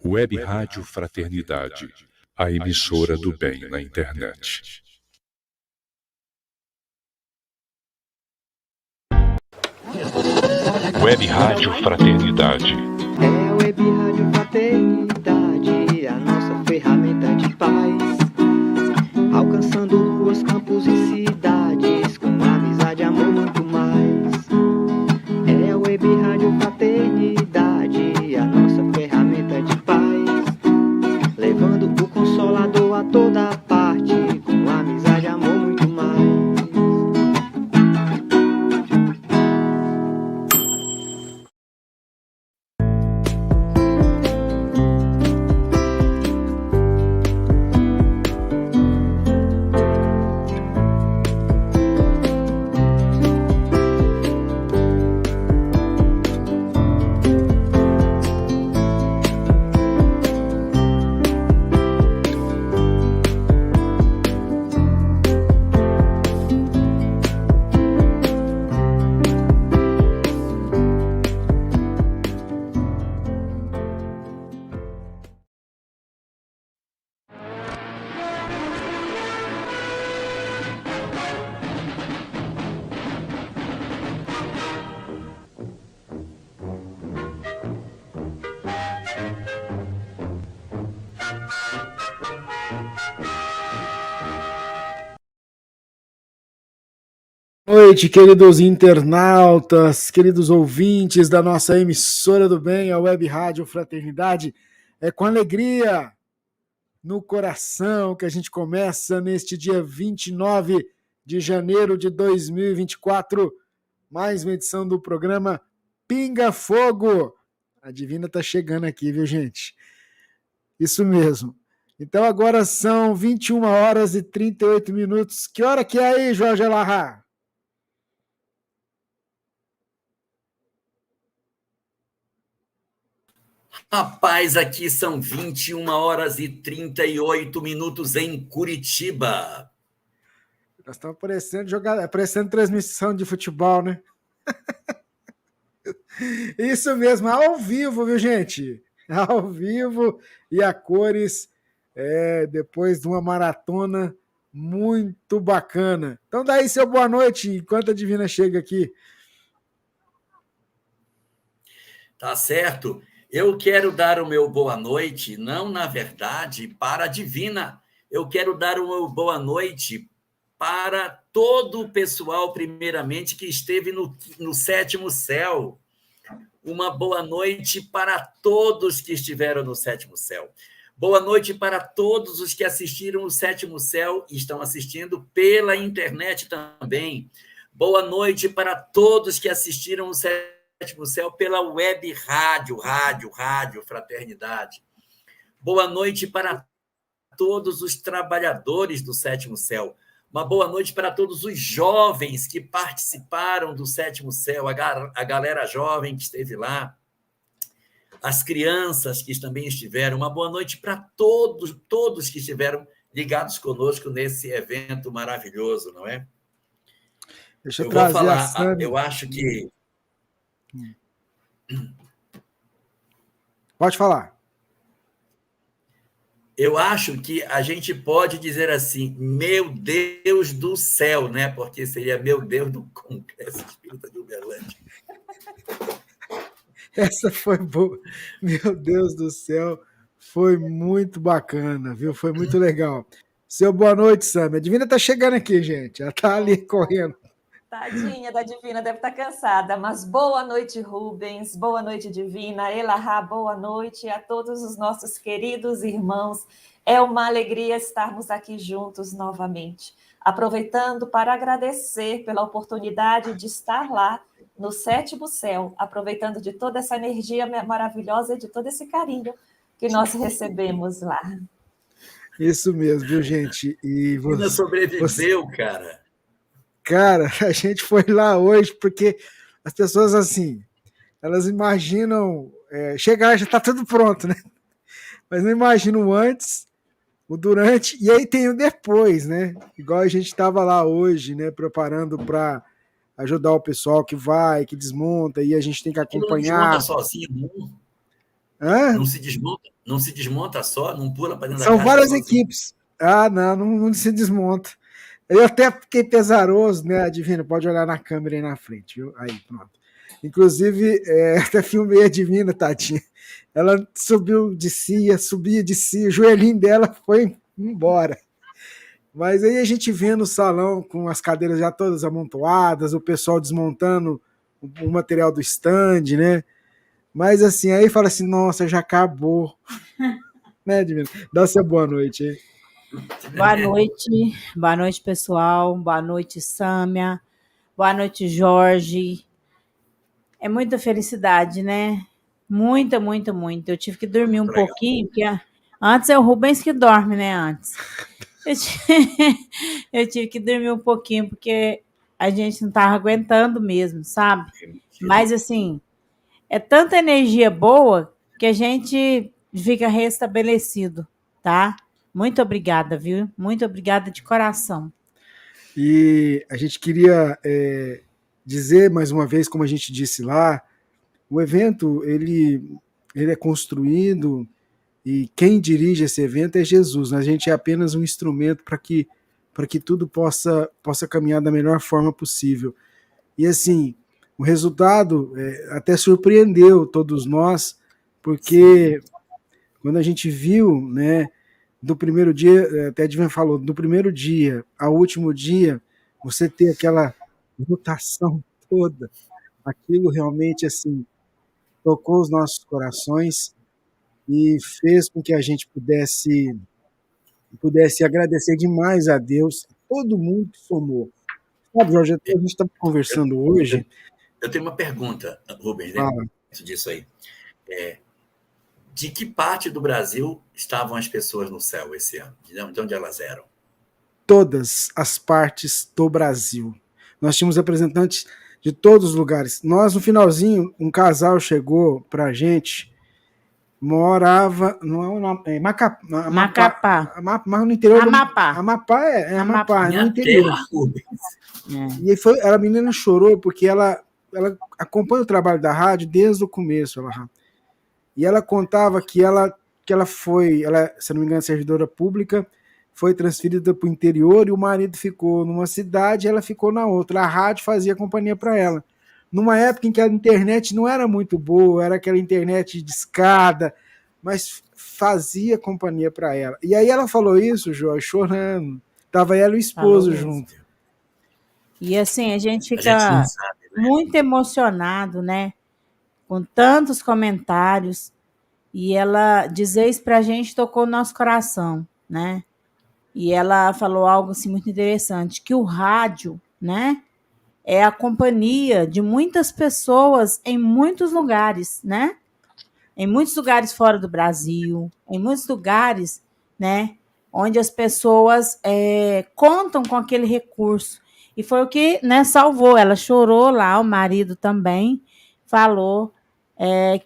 Web Rádio Fraternidade, a emissora do bem na internet. Web Rádio Fraternidade. É a Web Rádio Fraternidade, a nossa ferramenta de paz, alcançando ruas, campos e cidades, com amizade, amor, muito mais. É a Web Rádio Fraternidade, a nossa ferramenta de paz, levando o Consolador a toda parte, com amizade, amor, muito mais. Boa noite, queridos internautas, queridos ouvintes da nossa emissora do bem, a Web Rádio Fraternidade. É com alegria no coração que a gente começa neste dia 29 de janeiro de 2024, mais uma edição do programa Pinga Fogo. A Divina tá chegando aqui, viu, gente? Isso mesmo. Então agora são 21 horas e 38 minutos. Que hora que é aí, Jorge Elarra? Rapaz, aqui são 21 horas e 38 minutos em Curitiba. Nós estamos parecendo transmissão de futebol, né? Isso mesmo, ao vivo, viu, gente? Ao vivo e a cores, depois de uma maratona muito bacana. Então, daí seu boa noite, enquanto a Divina chega aqui. Tá certo. Eu quero dar o meu boa noite, não, na verdade, para a Divina. Eu quero dar o meu boa noite para todo o pessoal, primeiramente, que esteve no sétimo céu. Uma boa noite para todos que estiveram no sétimo céu. Boa noite para todos os que assistiram o sétimo céu e estão assistindo pela internet também. Boa noite para todos que assistiram o sétimo céu pela web rádio Fraternidade. Boa noite para todos os trabalhadores do sétimo céu. Uma boa noite para todos os jovens que participaram do sétimo céu, a galera jovem que esteve lá, as crianças que também estiveram. Uma boa noite para todos que estiveram ligados conosco nesse evento maravilhoso, não é? Deixa eu vou falar, a Sânia. eu acho que... Pode falar. Eu acho que a gente pode dizer assim, meu Deus do céu, né? Porque seria meu Deus do Congresso Espírita de Uberlândia. Essa foi boa. Meu Deus do céu, foi muito bacana, viu? Foi muito legal. Seu boa noite, Sam. A Divina tá chegando aqui, gente. Ela tá ali correndo. Tadinha da Divina, deve estar cansada, mas boa noite, Rubens, boa noite, Divina, Elahá, boa noite a todos os nossos queridos irmãos. É uma alegria estarmos aqui juntos novamente, aproveitando para agradecer pela oportunidade de estar lá no sétimo céu, aproveitando de toda essa energia maravilhosa e de todo esse carinho que nós recebemos lá. Isso mesmo, viu, gente? E você sobreviveu, cara. Cara, a gente foi lá hoje porque as pessoas, assim, elas imaginam... chegar, já está tudo pronto, né? Mas não imaginam antes o durante, e aí tem o depois, né? Igual a gente estava lá hoje, né? Preparando para ajudar o pessoal que vai, que desmonta, e a gente tem que Aquilo não desmonta acompanhar. sozinho, não. Hã? Não se desmonta só, não pula para dentro da São caixa várias sozinho. equipes. Ah, não se desmonta. Eu até fiquei pesaroso, né, Divino? Pode olhar na câmera aí na frente, viu? Aí, pronto. Inclusive, até filmei a Divina, tadinha. Ela subiu, subia, descia, o joelhinho dela foi embora. Mas aí a gente vê no salão com as cadeiras já todas amontoadas, o pessoal desmontando o material do stand, né? Mas assim, aí fala assim, nossa, já acabou. Né, Divino? Dá uma boa noite aí. Boa noite, pessoal. Boa noite, Sâmia. Boa noite, Jorge. É muita felicidade, né? Muita, muita, muita. Eu tive que dormir um pouquinho, porque antes é o Rubens que dorme, né? Antes. Eu tive que dormir um pouquinho, porque a gente não estava aguentando mesmo, sabe? Mas, assim, é tanta energia boa que a gente fica restabelecido, tá? Muito obrigada, viu? Muito obrigada de coração. E a gente queria dizer mais uma vez, como a gente disse lá, o evento ele é construído e quem dirige esse evento é Jesus. A gente é apenas um instrumento para que tudo possa caminhar da melhor forma possível. E assim, o resultado até surpreendeu todos nós, porque quando a gente viu, né, do primeiro dia, até a Divina falou, do primeiro dia ao último dia, você ter aquela rotação toda, aquilo realmente assim tocou os nossos corações e fez com que a gente pudesse agradecer demais a Deus, todo mundo que somou. Sabe, Jorge, a gente está conversando hoje. Eu tenho uma pergunta, Rubens, né? Disso aí. De que parte do Brasil estavam as pessoas no céu esse ano? De onde elas eram? Todas as partes do Brasil. Nós tínhamos representantes de todos os lugares. Nós, no finalzinho, um casal chegou para a gente, morava em Macapá. No interior Amapá. Amapá é Amapá, no interior. E a menina chorou porque ela acompanha o trabalho da rádio desde o começo. E ela contava que ela foi, se não me engano, servidora pública, foi transferida para o interior e o marido ficou numa cidade e ela ficou na outra. A rádio fazia companhia para ela. Numa época em que a internet não era muito boa, era aquela internet de escada, mas fazia companhia para ela. E aí ela falou isso, Jorge, chorando. Tava ela e o esposo junto. E assim, a gente fica muito emocionado, né? Com tantos comentários. E ela dizer isso para a gente tocou o nosso coração, né? E ela falou algo assim muito interessante, que o rádio, né, é a companhia de muitas pessoas em muitos lugares, né? Em muitos lugares fora do Brasil, em muitos lugares, né, onde as pessoas contam com aquele recurso. E foi o que, né, salvou. Ela chorou lá, o marido também falou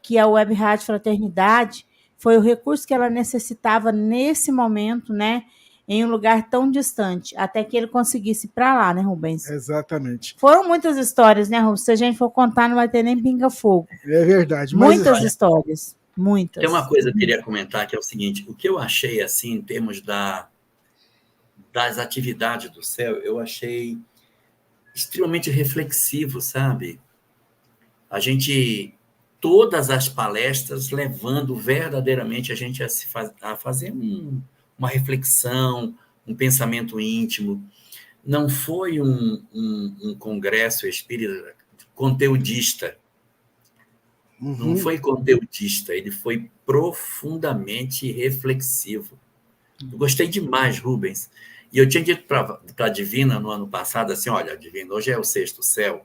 que a Web Rádio Fraternidade foi o recurso que ela necessitava nesse momento, né, em um lugar tão distante, até que ele conseguisse ir para lá, né, Rubens? Exatamente. Foram muitas histórias, né, Rubens? Se a gente for contar, não vai ter nem pinga-fogo. É verdade. Muitas histórias, muitas. Tem uma coisa que eu queria comentar, que é o seguinte, o que eu achei, assim, em termos das atividades do céu, eu achei extremamente reflexivo, sabe? A gente, todas as palestras levando verdadeiramente a gente a fazer uma reflexão, um pensamento íntimo. Não foi um congresso espírita conteudista. Não foi conteudista, ele foi profundamente reflexivo. Eu gostei demais, Rubens. E eu tinha dito para a Divina no ano passado, assim, olha, Divina, hoje é o sexto céu,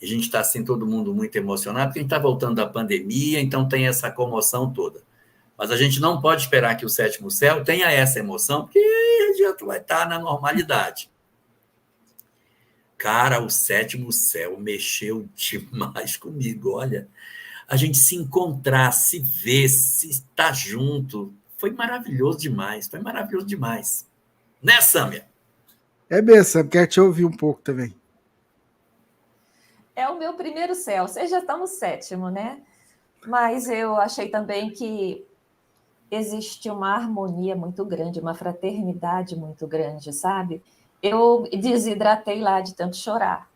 e a gente está, assim, todo mundo muito emocionado, porque a gente está voltando da pandemia, então tem essa comoção toda. Mas a gente não pode esperar que o sétimo céu tenha essa emoção, porque a gente vai estar na normalidade. Cara, o sétimo céu mexeu demais comigo, olha. A gente se encontrar, se ver, se estar junto, foi maravilhoso demais, foi maravilhoso demais. Né, Sâmia? É mesmo, quero te ouvir um pouco também. É o meu primeiro céu, vocês já estão no 7º, né? Mas eu achei também que existe uma harmonia muito grande, uma fraternidade muito grande, sabe? Eu desidratei lá de tanto chorar,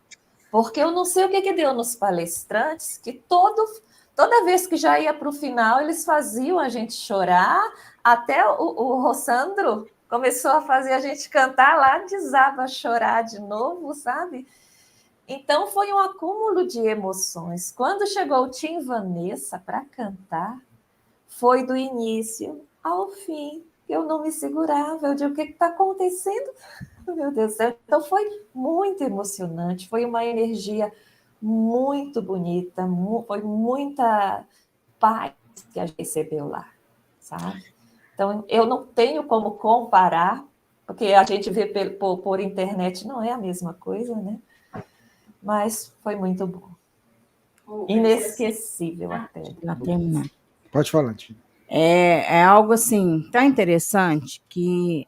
porque eu não sei o que deu nos palestrantes, que toda vez que já ia para o final, eles faziam a gente chorar, até o Rossandro começou a fazer a gente cantar lá, desaba a chorar de novo, sabe? Então foi um acúmulo de emoções. Quando chegou o Tim Vanessa para cantar, foi do início ao fim. Eu não me segurava. Eu digo, o que está acontecendo? Meu Deus do céu. Então foi muito emocionante. Foi uma energia muito bonita. Foi muita paz que a gente recebeu lá, sabe? Então eu não tenho como comparar, porque a gente vê por internet não é a mesma coisa, né? Mas foi muito bom. Inesquecível até. Ela terminar. Pode falar, Tia. É algo assim tão interessante que.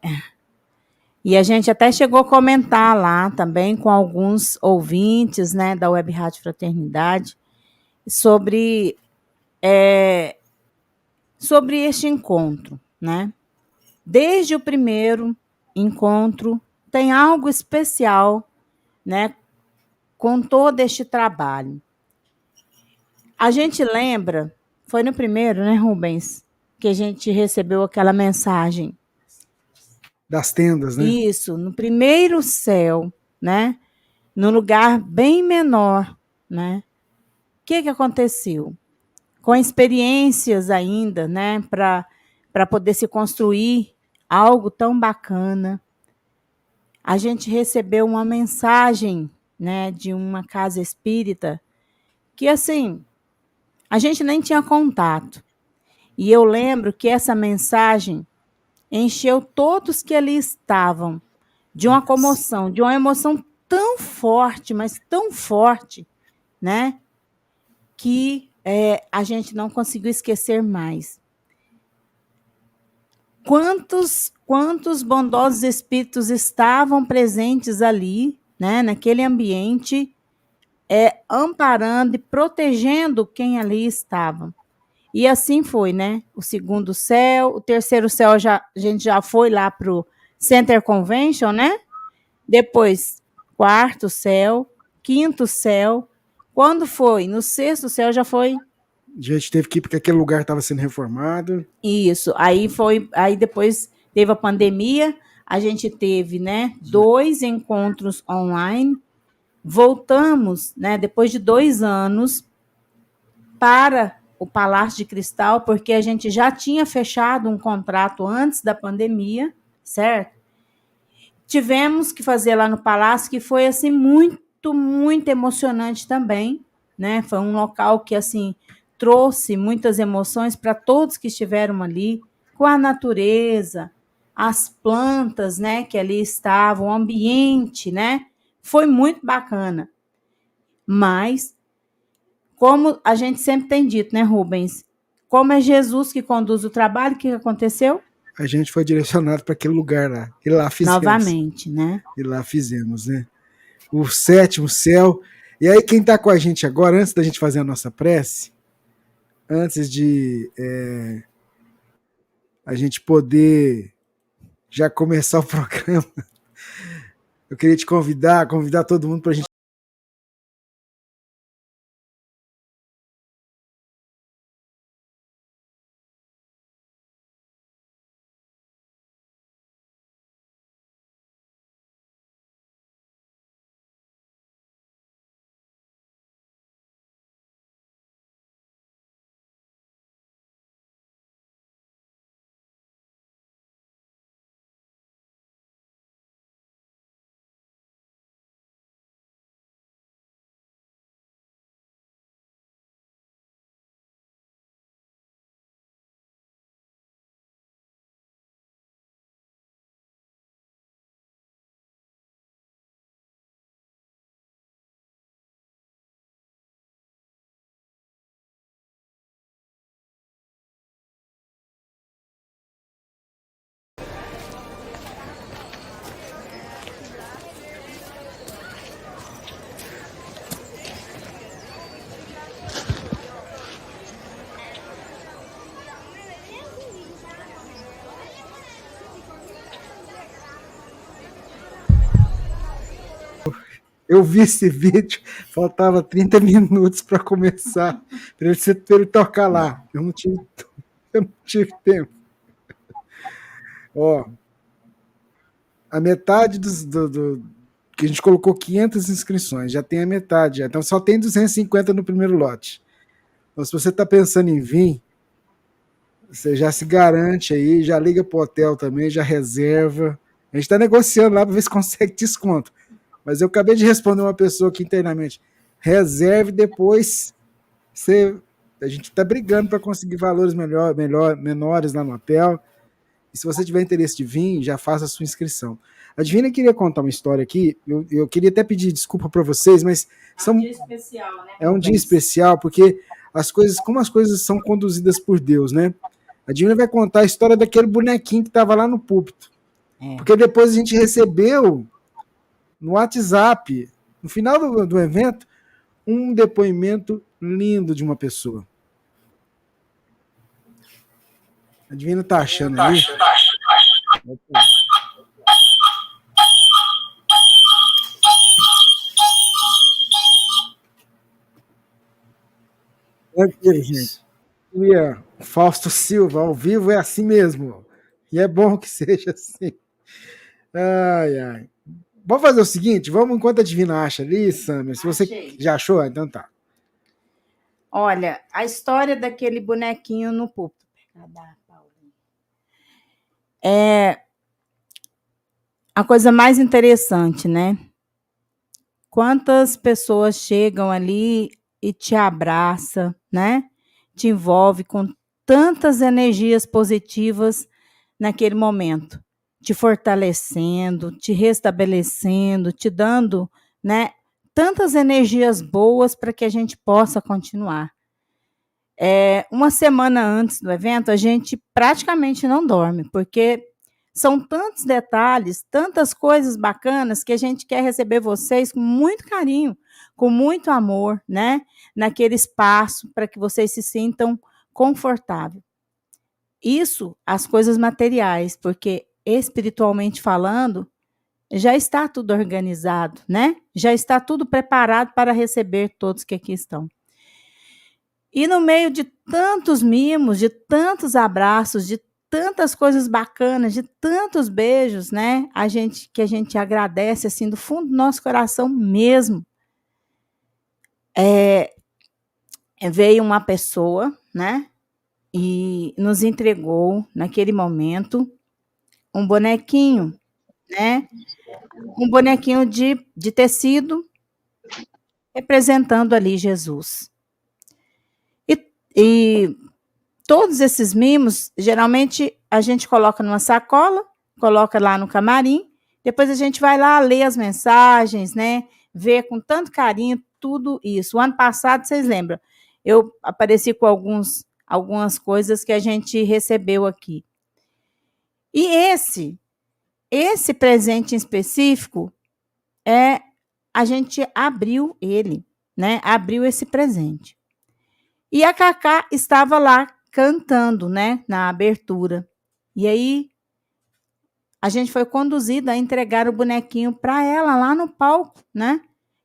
E a gente até chegou a comentar lá também com alguns ouvintes, né, da Web Rádio Fraternidade sobre, sobre este encontro, né? Desde o primeiro encontro, tem algo especial, né, com todo este trabalho. A gente lembra, foi no primeiro, né, Rubens, que a gente recebeu aquela mensagem. Das tendas, né? Isso, no primeiro céu, né? No lugar bem menor, né? O que aconteceu? Com experiências ainda, né? Para poder se construir algo tão bacana, a gente recebeu uma mensagem, né? De uma casa espírita que, assim, a gente nem tinha contato. E eu lembro que essa mensagem encheu todos que ali estavam de uma comoção, de uma emoção tão forte, mas tão forte, né? Que a gente não conseguiu esquecer mais. Quantos bondosos espíritos estavam presentes ali, né? Naquele ambiente, amparando e protegendo quem ali estava. E assim foi, né? O segundo céu, o terceiro céu a gente já foi lá para o Center Convention, né? Depois, quarto céu, quinto céu. Quando foi? No sexto céu já foi. A gente teve que ir porque aquele lugar estava sendo reformado. Isso. Aí foi. Aí depois teve a pandemia. A gente teve, né, 2 encontros online. Voltamos, né, depois de 2 anos, para o Palácio de Cristal, porque a gente já tinha fechado um contrato antes da pandemia, certo? Tivemos que fazer lá no Palácio, que foi assim muito, muito emocionante também, né? Foi um local que assim trouxe muitas emoções para todos que estiveram ali, com a natureza, as plantas, né, que ali estavam, o ambiente, né? Foi muito bacana. Mas como a gente sempre tem dito, né, Rubens? Como é Jesus que conduz o trabalho, o que aconteceu? A gente foi direcionado para aquele lugar lá. E lá fizemos. Novamente, né? E lá fizemos, né? O 7º céu. E aí, quem está com a gente agora, antes da gente fazer a nossa prece, antes de a gente poder já começar o programa, eu queria te convidar todo mundo para a gente Eu vi esse vídeo, faltava 30 minutos para começar, para ele tocar lá. Eu não tive tempo. Ó, a metade que a gente colocou 500 inscrições, já tem a metade, então só tem 250 no primeiro lote. Então, se você está pensando em vir, você já se garante aí, já liga para o hotel também, já reserva. A gente está negociando lá para ver se consegue desconto. Mas eu acabei de responder uma pessoa aqui internamente. Reserve depois. A gente está brigando para conseguir valores menores lá no hotel. E se você tiver interesse de vir, já faça a sua inscrição. A Divina queria contar uma história aqui. Eu queria até pedir desculpa para vocês, mas é um dia especial, né? É um dia especial, porque como as coisas são conduzidas por Deus, né? A Divina vai contar a história daquele bonequinho que estava lá no púlpito. Porque depois a gente recebeu no WhatsApp, no final do evento, um depoimento lindo de uma pessoa. A Divina tá achando aí? Opa. Aqui, gente. Fausto Silva, ao vivo é assim mesmo. E é bom que seja assim. Ai, ai. Vamos fazer o seguinte, enquanto a Divina acha ali, Samia, se você já achou, então tá. Olha, a história daquele bonequinho no púlpito. É a coisa mais interessante, né? Quantas pessoas chegam ali e te abraçam, né? Te envolve com tantas energias positivas naquele momento, te fortalecendo, te restabelecendo, te dando, né, tantas energias boas para que a gente possa continuar. Uma semana antes do evento, a gente praticamente não dorme, porque são tantos detalhes, tantas coisas bacanas que a gente quer receber vocês com muito carinho, com muito amor, né? Naquele espaço para que vocês se sintam confortáveis. Isso, as coisas materiais, porque espiritualmente falando, já está tudo organizado, né? Já está tudo preparado para receber todos que aqui estão. E no meio de tantos mimos, de tantos abraços, de tantas coisas bacanas, de tantos beijos, né? Que a gente agradece assim do fundo do nosso coração mesmo. Veio uma pessoa, né? E nos entregou naquele momento um bonequinho, né? Um bonequinho de tecido representando ali Jesus. E todos esses mimos, geralmente a gente coloca numa sacola, coloca lá no camarim, depois a gente vai lá ler as mensagens, né? Ver com tanto carinho tudo isso. O ano passado, vocês lembram? Eu apareci com algumas coisas que a gente recebeu aqui. E esse presente em específico, a gente abriu ele, né? Abriu esse presente. E a Cacá estava lá cantando, né? Na abertura. E aí, a gente foi conduzida a entregar o bonequinho para ela lá no palco, né?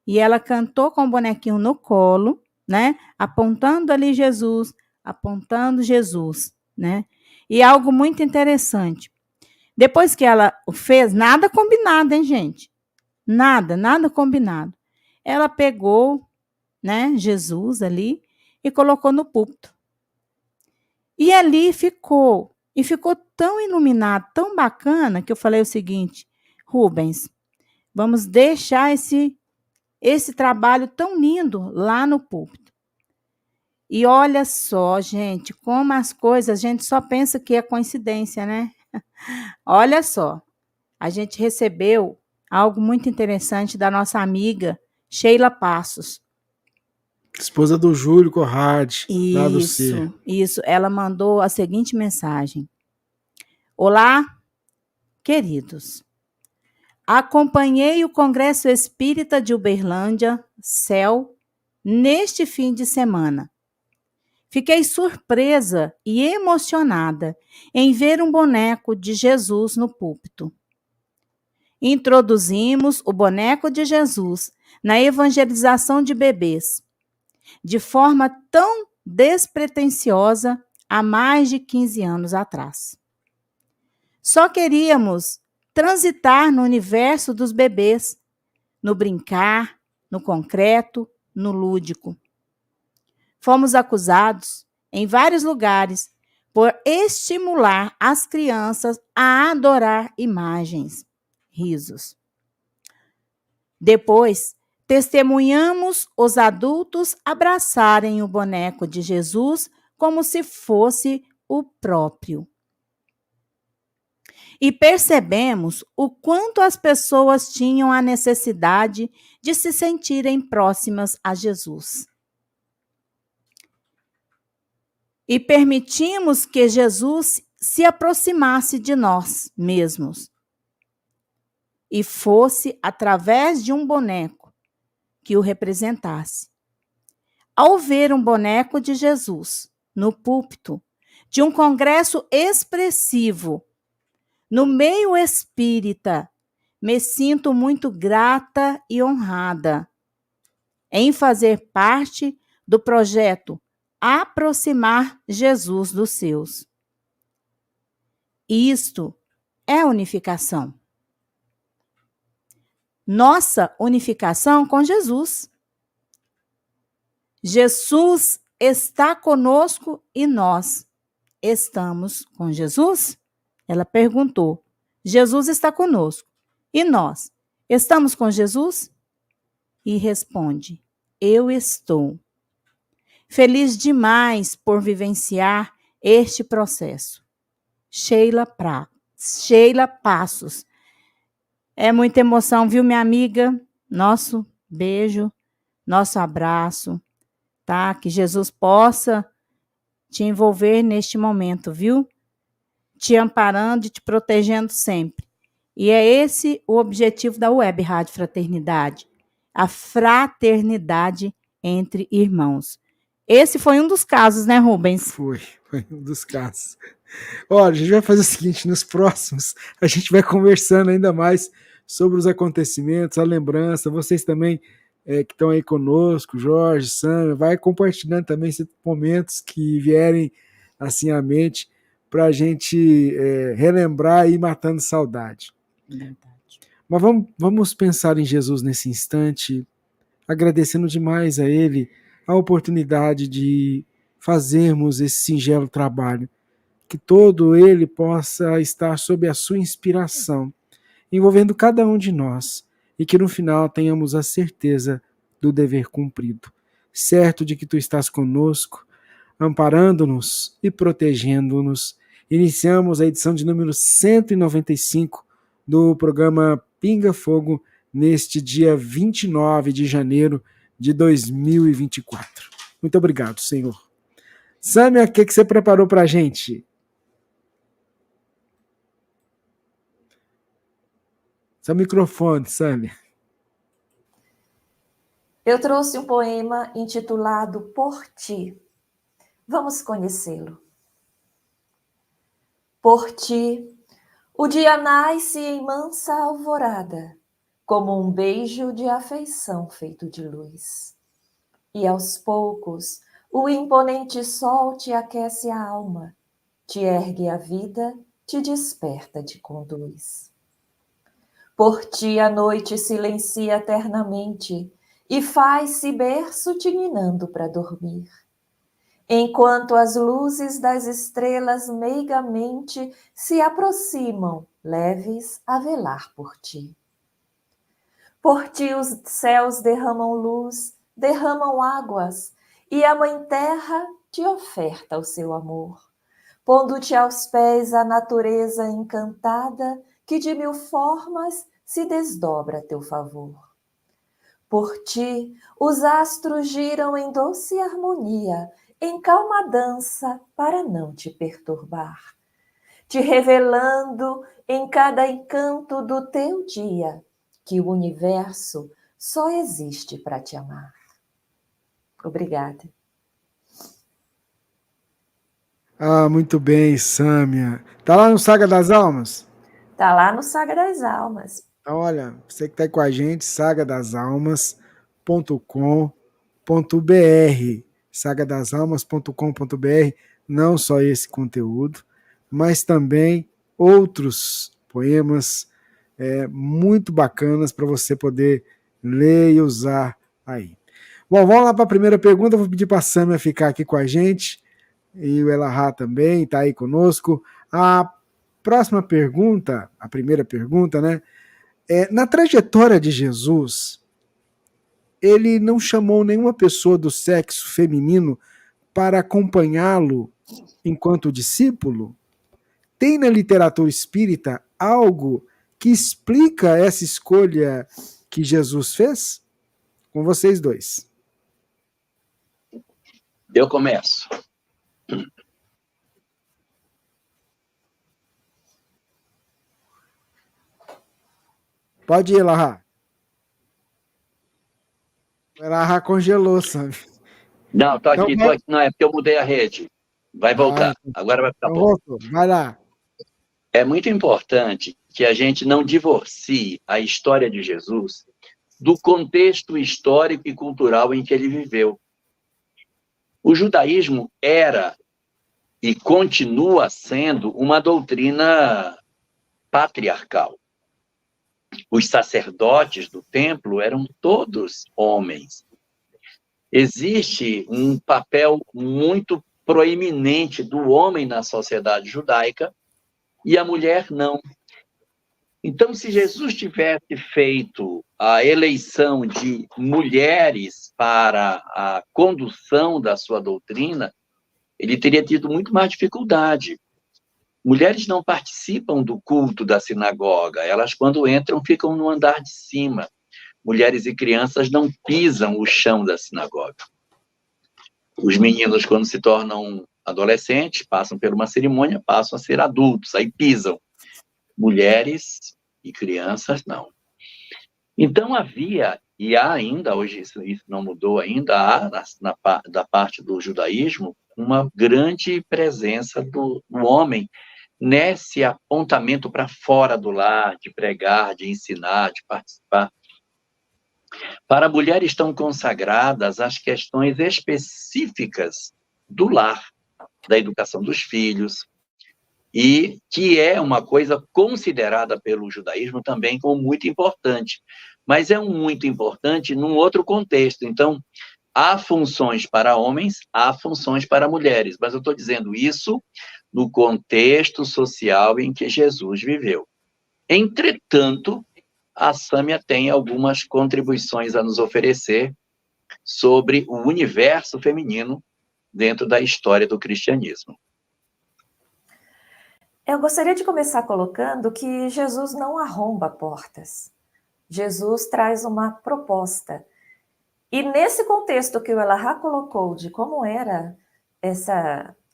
E ela cantou com o bonequinho no colo, né? Apontando ali Jesus, né? E algo muito interessante. Depois que ela fez, nada combinado, hein, gente? Nada combinado. Ela pegou, né, Jesus ali e colocou no púlpito. E ali ficou. E ficou tão iluminado, tão bacana, que eu falei o seguinte: Rubens, vamos deixar esse trabalho tão lindo lá no púlpito. E olha só, gente, como as coisas, a gente só pensa que é coincidência, né? Olha só, a gente recebeu algo muito interessante da nossa amiga Sheila Passos. Esposa do Júlio Corradi, lá do C. Isso. Ela mandou a seguinte mensagem: Olá, queridos. Acompanhei o Congresso Espírita de Uberlândia, CEL, neste fim de semana. Fiquei surpresa e emocionada em ver um boneco de Jesus no púlpito. Introduzimos o boneco de Jesus na evangelização de bebês, de forma tão despretensiosa há mais de 15 anos atrás. Só queríamos transitar no universo dos bebês, no brincar, no concreto, no lúdico. Fomos acusados, em vários lugares, por estimular as crianças a adorar imagens. Risos. Depois, testemunhamos os adultos abraçarem o boneco de Jesus como se fosse o próprio. E percebemos o quanto as pessoas tinham a necessidade de se sentirem próximas a Jesus. E permitimos que Jesus se aproximasse de nós mesmos. E fosse através de um boneco que o representasse. Ao ver um boneco de Jesus no púlpito de um congresso expressivo, no meio espírita, me sinto muito grata e honrada em fazer parte do projeto Aproximar Jesus dos Seus. Isto é unificação. Nossa unificação com Jesus. Jesus está conosco e nós estamos com Jesus? Ela perguntou. Jesus está conosco. E nós? Estamos com Jesus? E responde, eu estou. Feliz demais por vivenciar este processo. Sheila Passos. É muita emoção, viu, minha amiga? Nosso beijo, nosso abraço, tá? Que Jesus possa te envolver neste momento, viu? Te amparando e te protegendo sempre. E é esse o objetivo da Web Rádio Fraternidade. A fraternidade entre irmãos. Esse foi um dos casos, né, Rubens? Foi um dos casos. Olha, a gente vai fazer o seguinte, nos próximos a gente vai conversando ainda mais sobre os acontecimentos, a lembrança, vocês também que estão aí conosco, Jorge, Sam, vai compartilhando também esses momentos que vierem assim à mente para a gente relembrar e ir matando saudade. Verdade. Mas vamos pensar em Jesus nesse instante, agradecendo demais a Ele a oportunidade de fazermos esse singelo trabalho, que todo ele possa estar sob a sua inspiração, envolvendo cada um de nós, e que no final tenhamos a certeza do dever cumprido, certo de que tu estás conosco, amparando-nos e protegendo-nos. Iniciamos a edição de número 195 do programa Pinga Fogo, neste dia 29 de janeiro de 2024. Muito obrigado, Senhor. Sâmia, o que você preparou para a gente? Seu microfone, Sâmia. Eu trouxe um poema intitulado Por Ti. Vamos conhecê-lo. Por ti, o dia nasce em mansa alvorada, como um beijo de afeição feito de luz. E aos poucos, o imponente sol te aquece a alma, te ergue a vida, te desperta, te conduz. Por ti a noite silencia eternamente e faz-se berço te ninando para dormir. Enquanto as luzes das estrelas meigamente se aproximam, leves a velar por ti. Por ti os céus derramam luz, derramam águas, e a Mãe Terra te oferta o seu amor, pondo-te aos pés a natureza encantada que de mil formas se desdobra a teu favor. Por ti, os astros giram em doce harmonia, em calma dança para não te perturbar, te revelando em cada encanto do teu dia que o universo só existe para te amar. Obrigada. Ah, muito bem, Sâmia. Tá lá no Saga das Almas? Tá lá no Saga das Almas. Então, olha, você que tá aí com a gente, Saga das Almas, sagadasalmas.com.br, não só esse conteúdo, mas também outros poemas muito bacanas para você poder ler e usar aí. Bom, vamos lá para a primeira pergunta. Vou pedir para a Sâmia ficar aqui com a gente, e o Elahá também está aí conosco. A próxima pergunta, a primeira pergunta, né? Na trajetória de Jesus, ele não chamou nenhuma pessoa do sexo feminino para acompanhá-lo enquanto discípulo? Tem na literatura espírita algo que explica essa escolha que Jesus fez? Com vocês dois. Eu começo. Pode ir, Elahá. O Elahá congelou, sabe? Não, tô aqui. Não, é porque eu mudei a rede. Vai voltar. Agora vai ficar bom. Voltou. Vai lá. É muito importante que a gente não divorcie a história de Jesus do contexto histórico e cultural em que ele viveu. O judaísmo era e continua sendo uma doutrina patriarcal. Os sacerdotes do templo eram todos homens. Existe um papel muito proeminente do homem na sociedade judaica e a mulher não. Então, se Jesus tivesse feito a eleição de mulheres para a condução da sua doutrina, ele teria tido muito mais dificuldade. Mulheres não participam do culto da sinagoga, elas, quando entram, ficam no andar de cima. Mulheres e crianças não pisam o chão da sinagoga. Os meninos, quando se tornam adolescentes, passam por uma cerimônia, passam a ser adultos, aí pisam. Mulheres e crianças, não. Então, havia, e há ainda, hoje isso não mudou ainda, há da parte do judaísmo, uma grande presença do homem nesse apontamento para fora do lar, de pregar, de ensinar, de participar. Para a mulher estão consagradas as questões específicas do lar, da educação dos filhos, e que é uma coisa considerada pelo judaísmo também como muito importante, mas é muito importante num outro contexto. Então, há funções para homens, há funções para mulheres, mas eu estou dizendo isso no contexto social em que Jesus viveu. Entretanto, a Sâmia tem algumas contribuições a nos oferecer sobre o universo feminino dentro da história do cristianismo. Eu gostaria de começar colocando que Jesus não arromba portas. Jesus traz uma proposta. E nesse contexto que o Elahá colocou de como era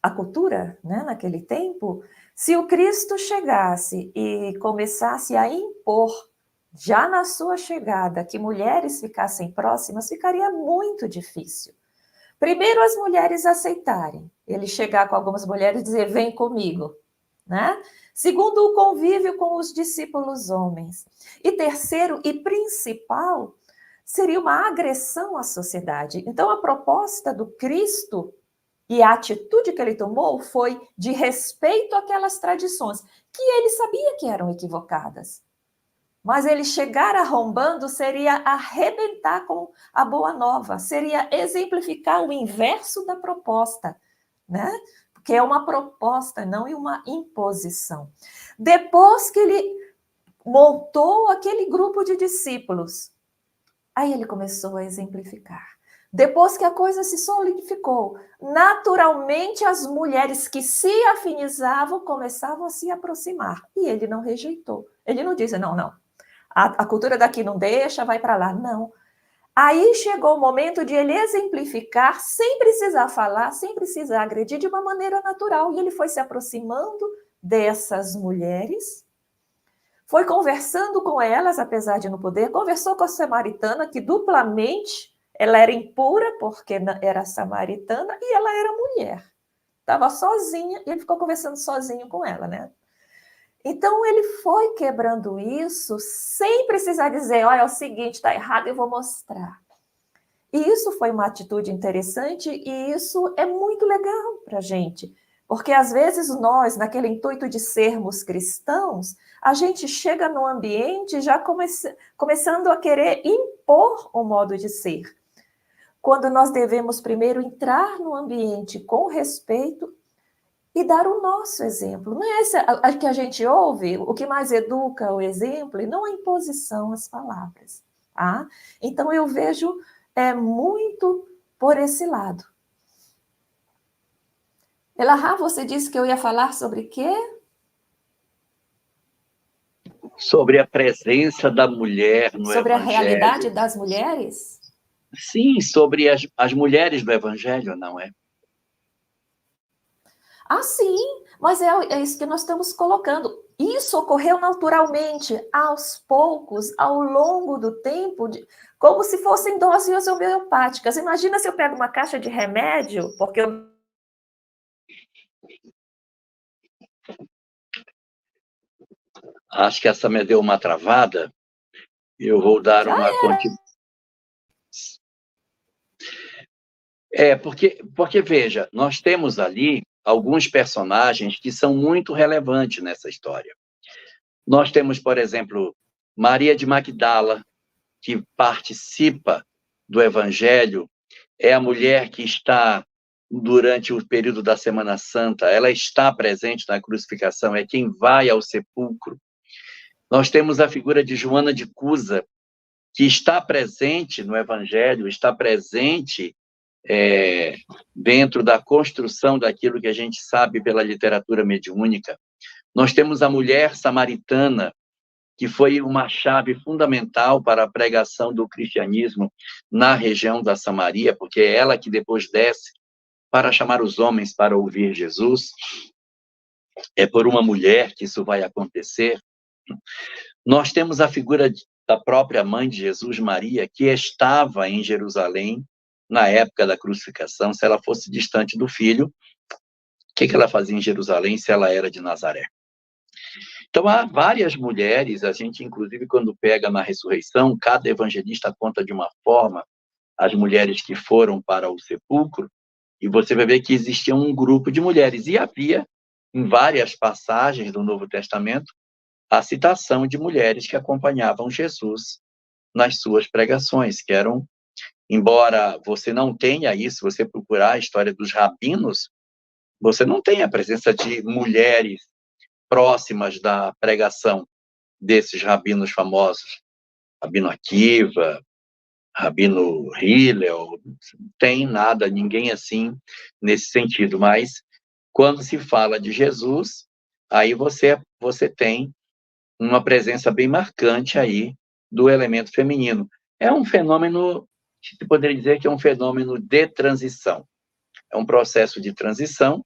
a cultura, né, naquele tempo, se o Cristo chegasse e começasse a impor, já na sua chegada, que mulheres ficassem próximas, ficaria muito difícil. Primeiro, as mulheres aceitarem. Ele chegar com algumas mulheres e dizer, vem comigo. Né? Segundo, o convívio com os discípulos homens. E terceiro e principal, seria uma agressão à sociedade. Então, a proposta do Cristo e a atitude que ele tomou foi de respeito àquelas tradições, que ele sabia que eram equivocadas. Mas ele chegar arrombando seria arrebentar com a boa nova, seria exemplificar o inverso da proposta, né? Que é uma proposta, não uma imposição. Depois que ele montou aquele grupo de discípulos, aí ele começou a exemplificar. Depois que a coisa se solidificou, naturalmente as mulheres que se afinizavam começavam a se aproximar. E ele não rejeitou. Ele não disse, não, a cultura daqui não deixa, vai para lá. Não. Aí chegou o momento de ele exemplificar, sem precisar falar, sem precisar agredir, de uma maneira natural. E ele foi se aproximando dessas mulheres, foi conversando com elas, apesar de não poder, conversou com a samaritana, que duplamente ela era impura, porque era samaritana, e ela era mulher. Estava sozinha, e ele ficou conversando sozinho com ela, né? Então, ele foi quebrando isso sem precisar dizer, olha, é o seguinte, está errado, eu vou mostrar. E isso foi uma atitude interessante e isso é muito legal para a gente, porque às vezes nós, naquele intuito de sermos cristãos, a gente chega no ambiente já começando a querer impor um modo de ser, quando nós devemos primeiro entrar no ambiente com respeito e dar o nosso exemplo. Não é essa a que a gente ouve, o que mais educa é o exemplo, e não a imposição às palavras. Tá? Então, eu vejo muito por esse lado. Elahá, você disse que eu ia falar sobre quê? Sobre a presença da mulher no sobre Evangelho. A realidade das mulheres? Sim, sobre as mulheres do Evangelho, não é? Ah, sim, mas é isso que nós estamos colocando. Isso ocorreu naturalmente, aos poucos, ao longo do tempo, como se fossem doses homeopáticas. Imagina se eu pego uma caixa de remédio, porque eu... Acho que essa me deu uma travada. Eu vou dar uma continuidade. Porque, veja, nós temos ali alguns personagens que são muito relevantes nessa história. Nós temos, por exemplo, Maria de Magdala, que participa do Evangelho, é a mulher que está, durante o período da Semana Santa, ela está presente na crucificação, é quem vai ao sepulcro. Nós temos a figura de Joana de Cusa, que está presente no Evangelho, está presente dentro da construção daquilo que a gente sabe pela literatura mediúnica. Nós temos a mulher samaritana, que foi uma chave fundamental para a pregação do cristianismo na região da Samaria, porque é ela que depois desce para chamar os homens para ouvir Jesus. É por uma mulher que isso vai acontecer. Nós temos a figura da própria mãe de Jesus, Maria, que estava em Jerusalém na época da crucificação. Se ela fosse distante do filho, o que ela fazia em Jerusalém se ela era de Nazaré? Então, há várias mulheres, a gente, inclusive, quando pega na ressurreição, cada evangelista conta de uma forma as mulheres que foram para o sepulcro, e você vai ver que existia um grupo de mulheres, e havia, em várias passagens do Novo Testamento, a citação de mulheres que acompanhavam Jesus nas suas pregações, que eram, embora você não tenha isso, você procurar a história dos rabinos, você não tem a presença de mulheres próximas da pregação desses rabinos famosos, Rabino Akiva, Rabino Hillel, não tem nada, ninguém assim nesse sentido, mas quando se fala de Jesus, aí você tem uma presença bem marcante aí do elemento feminino. É um fenômeno, se poderia dizer que é um fenômeno de transição. É um processo de transição,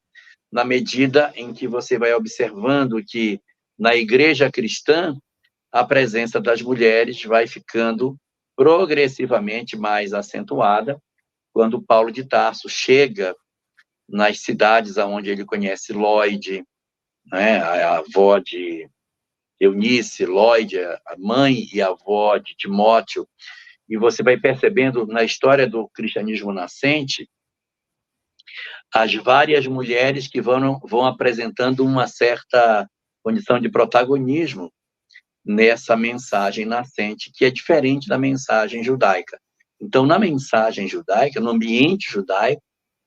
na medida em que você vai observando que na igreja cristã a presença das mulheres vai ficando progressivamente mais acentuada quando Paulo de Tarso chega nas cidades onde ele conhece Lloyd, né, a avó de Eunice, Lloyd, a mãe e a avó de Timóteo, e você vai percebendo na história do cristianismo nascente as várias mulheres que vão apresentando uma certa condição de protagonismo nessa mensagem nascente, que é diferente da mensagem judaica. Então, na mensagem judaica, no ambiente judaico,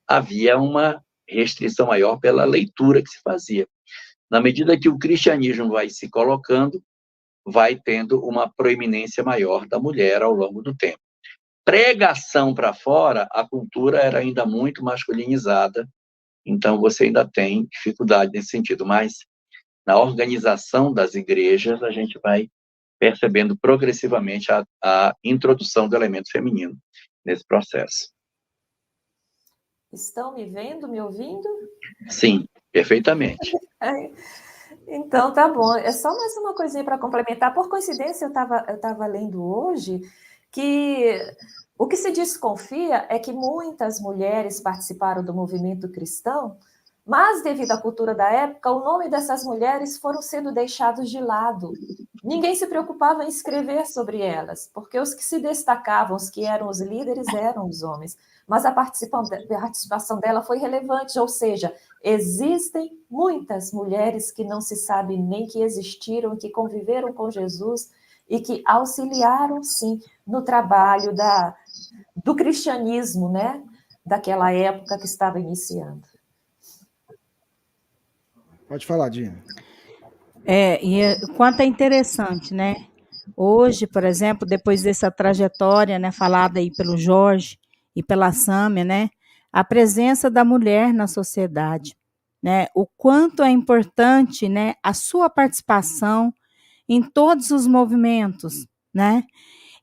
havia uma restrição maior pela leitura que se fazia. Na medida que o cristianismo vai se colocando, vai tendo uma proeminência maior da mulher ao longo do tempo. Pregação para fora, a cultura era ainda muito masculinizada, então você ainda tem dificuldade nesse sentido, mas na organização das igrejas, a gente vai percebendo progressivamente a introdução do elemento feminino nesse processo. Estão me vendo, me ouvindo? Sim, perfeitamente. Então, tá bom. É só mais uma coisinha para complementar. Por coincidência, eu estava lendo hoje que o que se desconfia é que muitas mulheres participaram do movimento cristão Mas, devido à cultura da época, o nome dessas mulheres foram sendo deixados de lado. Ninguém se preocupava em escrever sobre elas, porque os que se destacavam, os que eram os líderes, eram os homens. Mas a participação dela foi relevante, ou seja, existem muitas mulheres que não se sabe nem que existiram, que conviveram com Jesus e que auxiliaram, sim, no trabalho do cristianismo, né? Daquela época que estava iniciando. Pode falar, Dina. Quanto é interessante, né? Hoje, por exemplo, depois dessa trajetória, né, falada aí pelo Jorge e pela Sâmia, né, a presença da mulher na sociedade, né, o quanto é importante, né, a sua participação em todos os movimentos, né?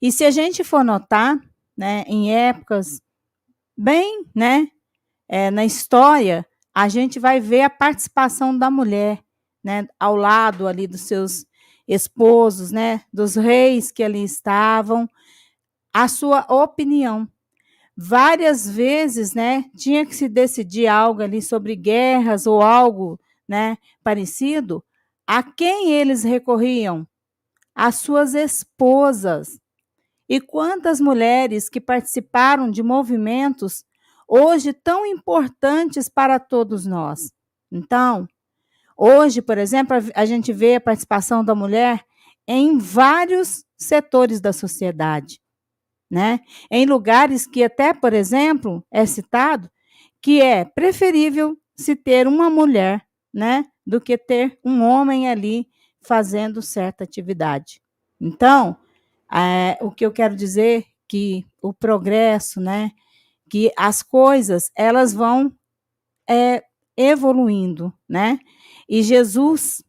E se a gente for notar, né, em épocas bem, né, na história, a gente vai ver a participação da mulher, né, ao lado ali dos seus esposos, né, dos reis que ali estavam, a sua opinião. Várias vezes, né, tinha que se decidir algo ali sobre guerras ou algo, né, parecido. A quem eles recorriam? Às suas esposas. E quantas mulheres que participaram de movimentos hoje tão importantes para todos nós. Então, hoje, por exemplo, a gente vê a participação da mulher em vários setores da sociedade, né? Em lugares que até, por exemplo, é citado que é preferível se ter uma mulher, né, do que ter um homem ali fazendo certa atividade. Então, o que eu quero dizer que o progresso, né, que as coisas elas vão evoluindo, né? E Jesus,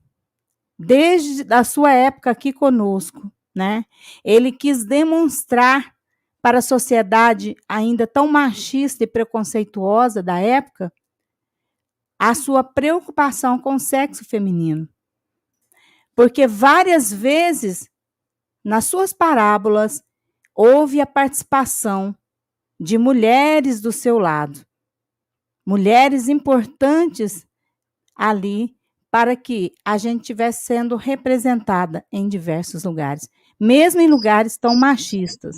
desde a sua época aqui conosco, né, ele quis demonstrar para a sociedade ainda tão machista e preconceituosa da época a sua preocupação com o sexo feminino. Porque várias vezes, nas suas parábolas, houve a participação de mulheres do seu lado. Mulheres importantes ali para que a gente estivesse sendo representada em diversos lugares, mesmo em lugares tão machistas.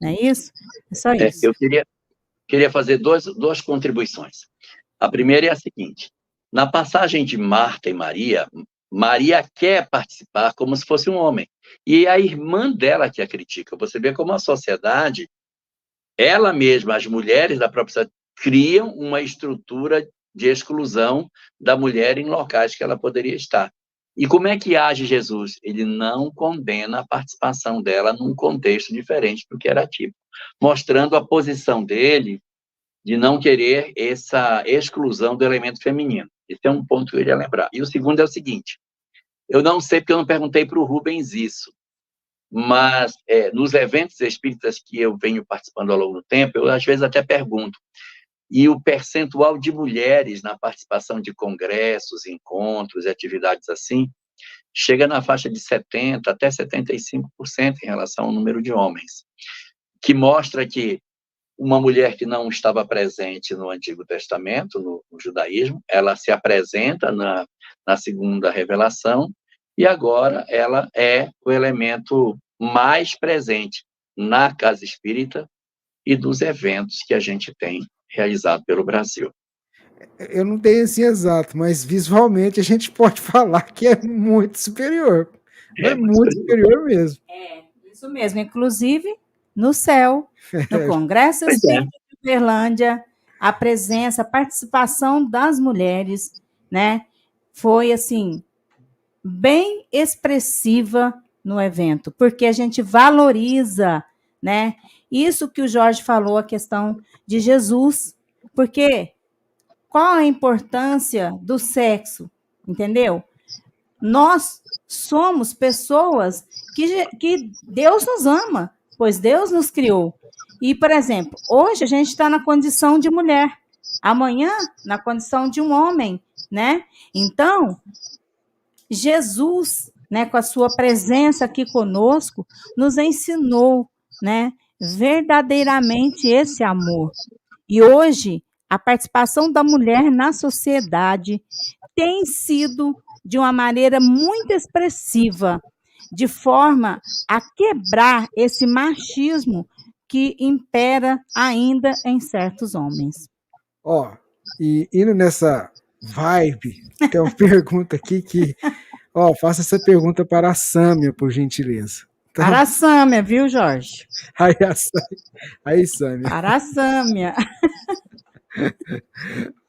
Não é isso? É só isso. Eu queria fazer duas contribuições. A primeira é a seguinte: na passagem de Marta e Maria, Maria quer participar como se fosse um homem. E é a irmã dela que a critica. Você vê como a sociedade, ela mesma, as mulheres da própria sociedade, criam uma estrutura de exclusão da mulher em locais que ela poderia estar. E como é que age Jesus? Ele não condena a participação dela num contexto diferente do que era típico, mostrando a posição dele de não querer essa exclusão do elemento feminino. Esse é um ponto que eu queria lembrar. E o segundo é o seguinte: eu não sei porque eu não perguntei para o Rubens isso, mas nos eventos espíritas que eu venho participando ao longo do tempo, eu às vezes até pergunto, e o percentual de mulheres na participação de congressos, encontros e atividades assim, chega na faixa de 70% até 75% em relação ao número de homens, que mostra que uma mulher que não estava presente no Antigo Testamento, no judaísmo, ela se apresenta na segunda revelação, e agora ela é o elemento mais presente na casa espírita e dos eventos que a gente tem realizado pelo Brasil. Eu não tenho assim exato, mas visualmente a gente pode falar que é muito superior. É muito superior mesmo. Isso mesmo. Inclusive, no céu, no Congresso Espírita de Uberlândia, a presença, a participação das mulheres, né, foi, assim, bem expressiva no evento, porque a gente valoriza, né, isso que o Jorge falou, a questão de Jesus, porque qual a importância do sexo, entendeu? Nós somos pessoas que Deus nos ama, pois Deus nos criou. E, por exemplo, hoje a gente está na condição de mulher, amanhã na condição de um homem, né? Então, Jesus, né, com a sua presença aqui conosco, nos ensinou, né, verdadeiramente esse amor. E hoje, a participação da mulher na sociedade tem sido de uma maneira muito expressiva, de forma a quebrar esse machismo que impera ainda em certos homens. Ó, e indo nessa vibe, tem uma pergunta aqui que... Ó, faça essa pergunta para a Sâmia, por gentileza. Tá? Para a Sâmia, viu, Jorge? Aí, Sâmia. Para a Sâmia.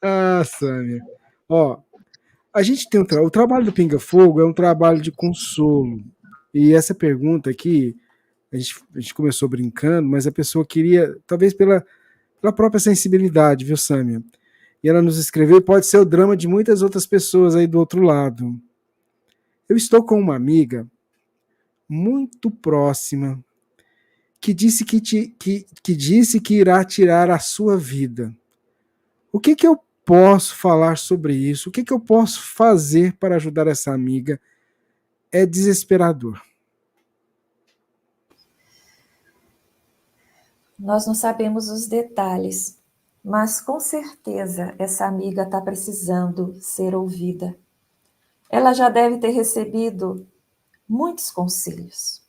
Ah, Sâmia. Ó, a gente tem o trabalho do Pinga Fogo é um trabalho de consolo. E essa pergunta aqui, a gente começou brincando, mas a pessoa queria, talvez pela própria sensibilidade, viu, Sâmia? E ela nos escreveu, pode ser o drama de muitas outras pessoas aí do outro lado. Eu estou com uma amiga muito próxima que disse que disse que irá tirar a sua vida. O que eu posso falar sobre isso? O que eu posso fazer para ajudar essa amiga? É desesperador. Nós não sabemos os detalhes, mas com certeza essa amiga está precisando ser ouvida. Ela já deve ter recebido muitos conselhos.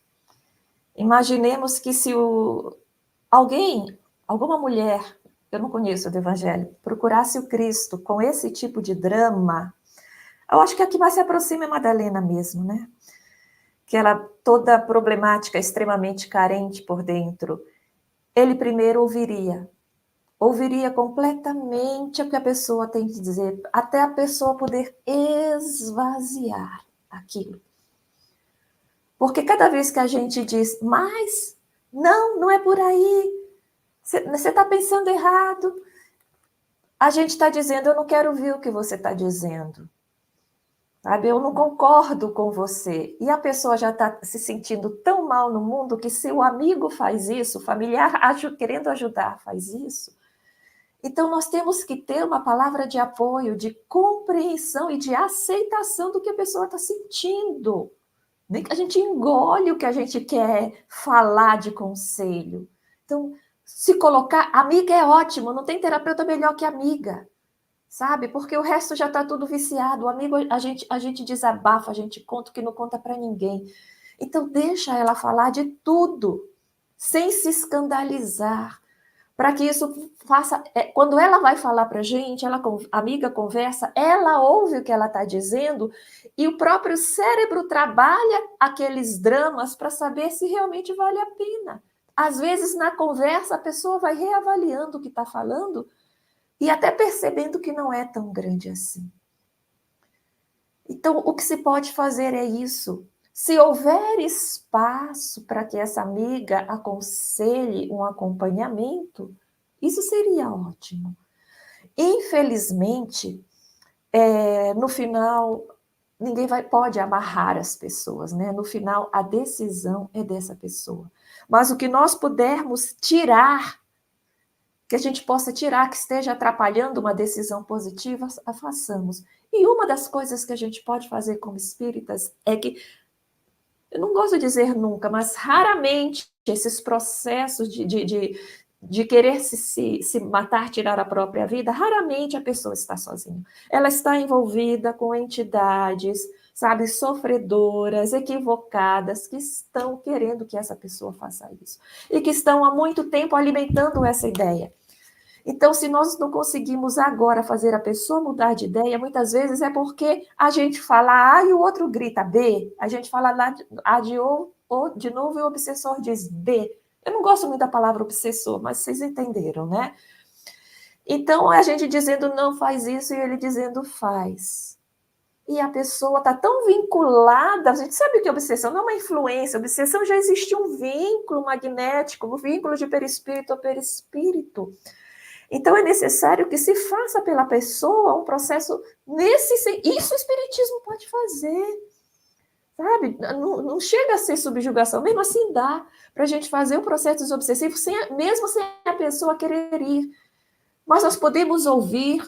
Imaginemos que se alguma mulher, eu não conheço do Evangelho, procurasse o Cristo com esse tipo de drama, eu acho que a que mais se aproxima é Madalena mesmo, né? Que ela, toda problemática, extremamente carente por dentro, ele primeiro ouviria completamente o que a pessoa tem que dizer, até a pessoa poder esvaziar aquilo. Porque cada vez que a gente diz, mas não é por aí, você está pensando errado, a gente está dizendo, eu não quero ouvir o que você está dizendo. Sabe? Eu não concordo com você. E a pessoa já está se sentindo tão mal no mundo que se o amigo faz isso, o familiar querendo ajudar faz isso, então nós temos que ter uma palavra de apoio, de compreensão e de aceitação do que a pessoa está sentindo. Nem que a gente engole o que a gente quer falar de conselho. Então, se colocar... Amiga é ótimo, não tem terapeuta melhor que amiga. Sabe? Porque o resto já está tudo viciado. O amigo, a gente desabafa, a gente conta o que não conta para ninguém. Então, deixa ela falar de tudo, sem sem para que isso faça... Quando ela vai falar para a gente, a amiga conversa, ela ouve o que ela está dizendo e o próprio cérebro trabalha aqueles dramas para saber se realmente vale a pena. Às vezes, na conversa, a pessoa vai reavaliando o que está falando e até percebendo que não é tão grande assim. Então, o que se pode fazer é isso. Se houver espaço para que essa amiga aconselhe um acompanhamento, isso seria ótimo. Infelizmente, no final, ninguém pode amarrar as pessoas, né? No final, a decisão é dessa pessoa. Mas o que nós pudermos tirar, que a gente possa tirar, que esteja atrapalhando uma decisão positiva, a façamos. E uma das coisas que a gente pode fazer como espíritas é que, eu não gosto de dizer nunca, mas raramente esses processos de querer se matar, tirar a própria vida, raramente a pessoa está sozinha. Ela está envolvida com entidades, sabe, sofredoras, equivocadas, que estão querendo que essa pessoa faça isso. E que estão há muito tempo alimentando essa ideia. Então, se nós não conseguimos agora fazer a pessoa mudar de ideia, muitas vezes é porque a gente fala A e o outro grita B, a gente fala lá A de novo e o obsessor diz B. Eu não gosto muito da palavra obsessor, mas vocês entenderam, né? Então, a gente dizendo não faz isso e ele dizendo faz. E a pessoa está tão vinculada, a gente sabe que obsessão não é uma influência, obsessão já existe um vínculo magnético, um vínculo de perispírito a perispírito. Então, é necessário que se faça pela pessoa um processo nesse... Isso o espiritismo pode fazer, sabe? Não chega a ser subjugação, mesmo assim dá para a gente fazer um processo desobsessivo, mesmo sem a pessoa querer ir. Mas nós podemos ouvir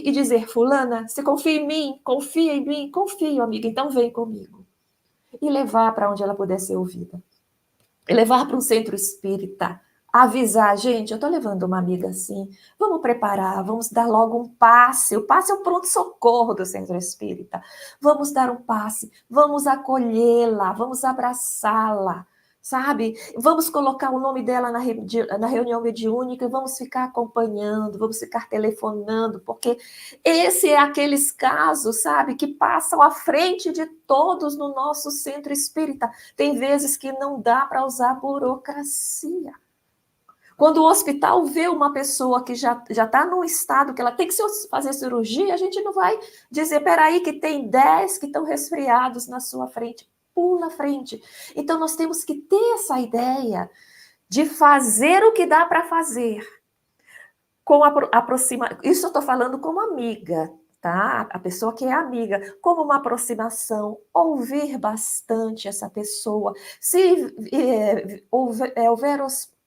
e dizer, fulana, você confia em mim? Confio, amiga, então vem comigo. E levar para onde ela puder ser ouvida. E levar para um centro espírita, avisar, gente, eu estou levando uma amiga assim, vamos preparar, vamos dar logo um passe. O passe é o pronto-socorro do Centro Espírita. Vamos dar um passe, vamos acolhê-la, vamos abraçá-la, sabe? Vamos colocar o nome dela na reunião mediúnica, vamos ficar acompanhando, vamos ficar telefonando, porque esse é aqueles casos, sabe, que passam à frente de todos no nosso Centro Espírita. Tem vezes que não dá para usar burocracia. Quando o hospital vê uma pessoa que já está num estado que ela tem que fazer cirurgia, a gente não vai dizer, peraí, que tem 10 que estão resfriados na sua frente. Pula à frente. Então, nós temos que ter essa ideia de fazer o que dá para fazer. Com isso eu estou falando como amiga, tá? A pessoa que é amiga, como uma aproximação, ouvir bastante essa pessoa. Se houver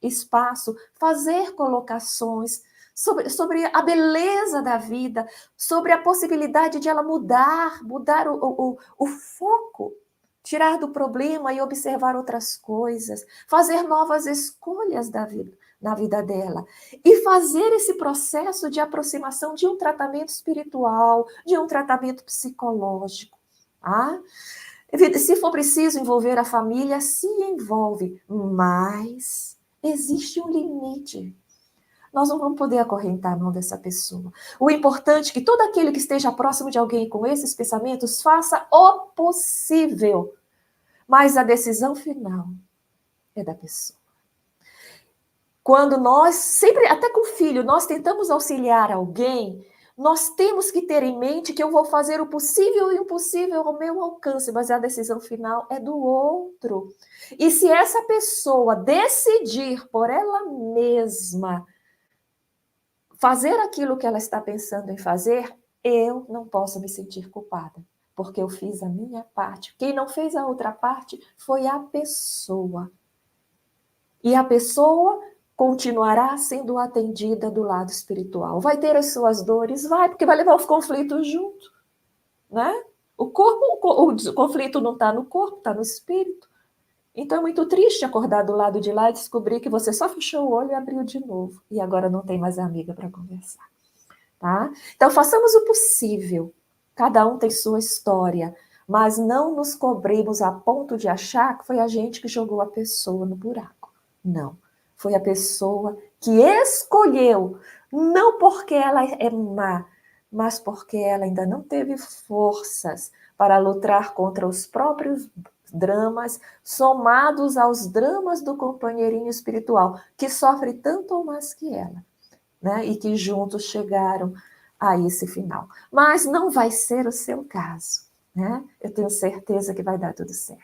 espaço, fazer colocações sobre a beleza da vida, sobre a possibilidade de ela mudar o foco, tirar do problema e observar outras coisas, fazer novas escolhas na vida dela, e fazer esse processo de aproximação de um tratamento espiritual, de um tratamento psicológico. Tá? Se for preciso envolver a família, se envolve, mas existe um limite. Nós não vamos poder acorrentar a mão dessa pessoa. O importante é que todo aquele que esteja próximo de alguém com esses pensamentos faça o possível. Mas a decisão final é da pessoa. Quando nós, sempre, até com o filho, nós tentamos auxiliar alguém, nós temos que ter em mente que eu vou fazer o possível e o impossível ao meu alcance, mas a decisão final é do outro. E se essa pessoa decidir por ela mesma fazer aquilo que ela está pensando em fazer, eu não posso me sentir culpada, porque eu fiz a minha parte. Quem não fez a outra parte foi a pessoa. E a pessoa continuará sendo atendida do lado espiritual. Vai ter as suas dores? Vai, porque vai levar os conflitos junto. Né? O conflito não está no corpo, está no espírito. Então é muito triste acordar do lado de lá e descobrir que você só fechou o olho e abriu de novo. E agora não tem mais amiga para conversar. Tá? Então façamos o possível. Cada um tem sua história. Mas não nos cobremos a ponto de achar que foi a gente que jogou a pessoa no buraco. Não. Foi a pessoa que escolheu, não porque ela é má, mas porque ela ainda não teve forças para lutar contra os próprios dramas, somados aos dramas do companheirinho espiritual, que sofre tanto ou mais que ela, né? E que juntos chegaram a esse final. Mas não vai ser o seu caso, né? Eu tenho certeza que vai dar tudo certo.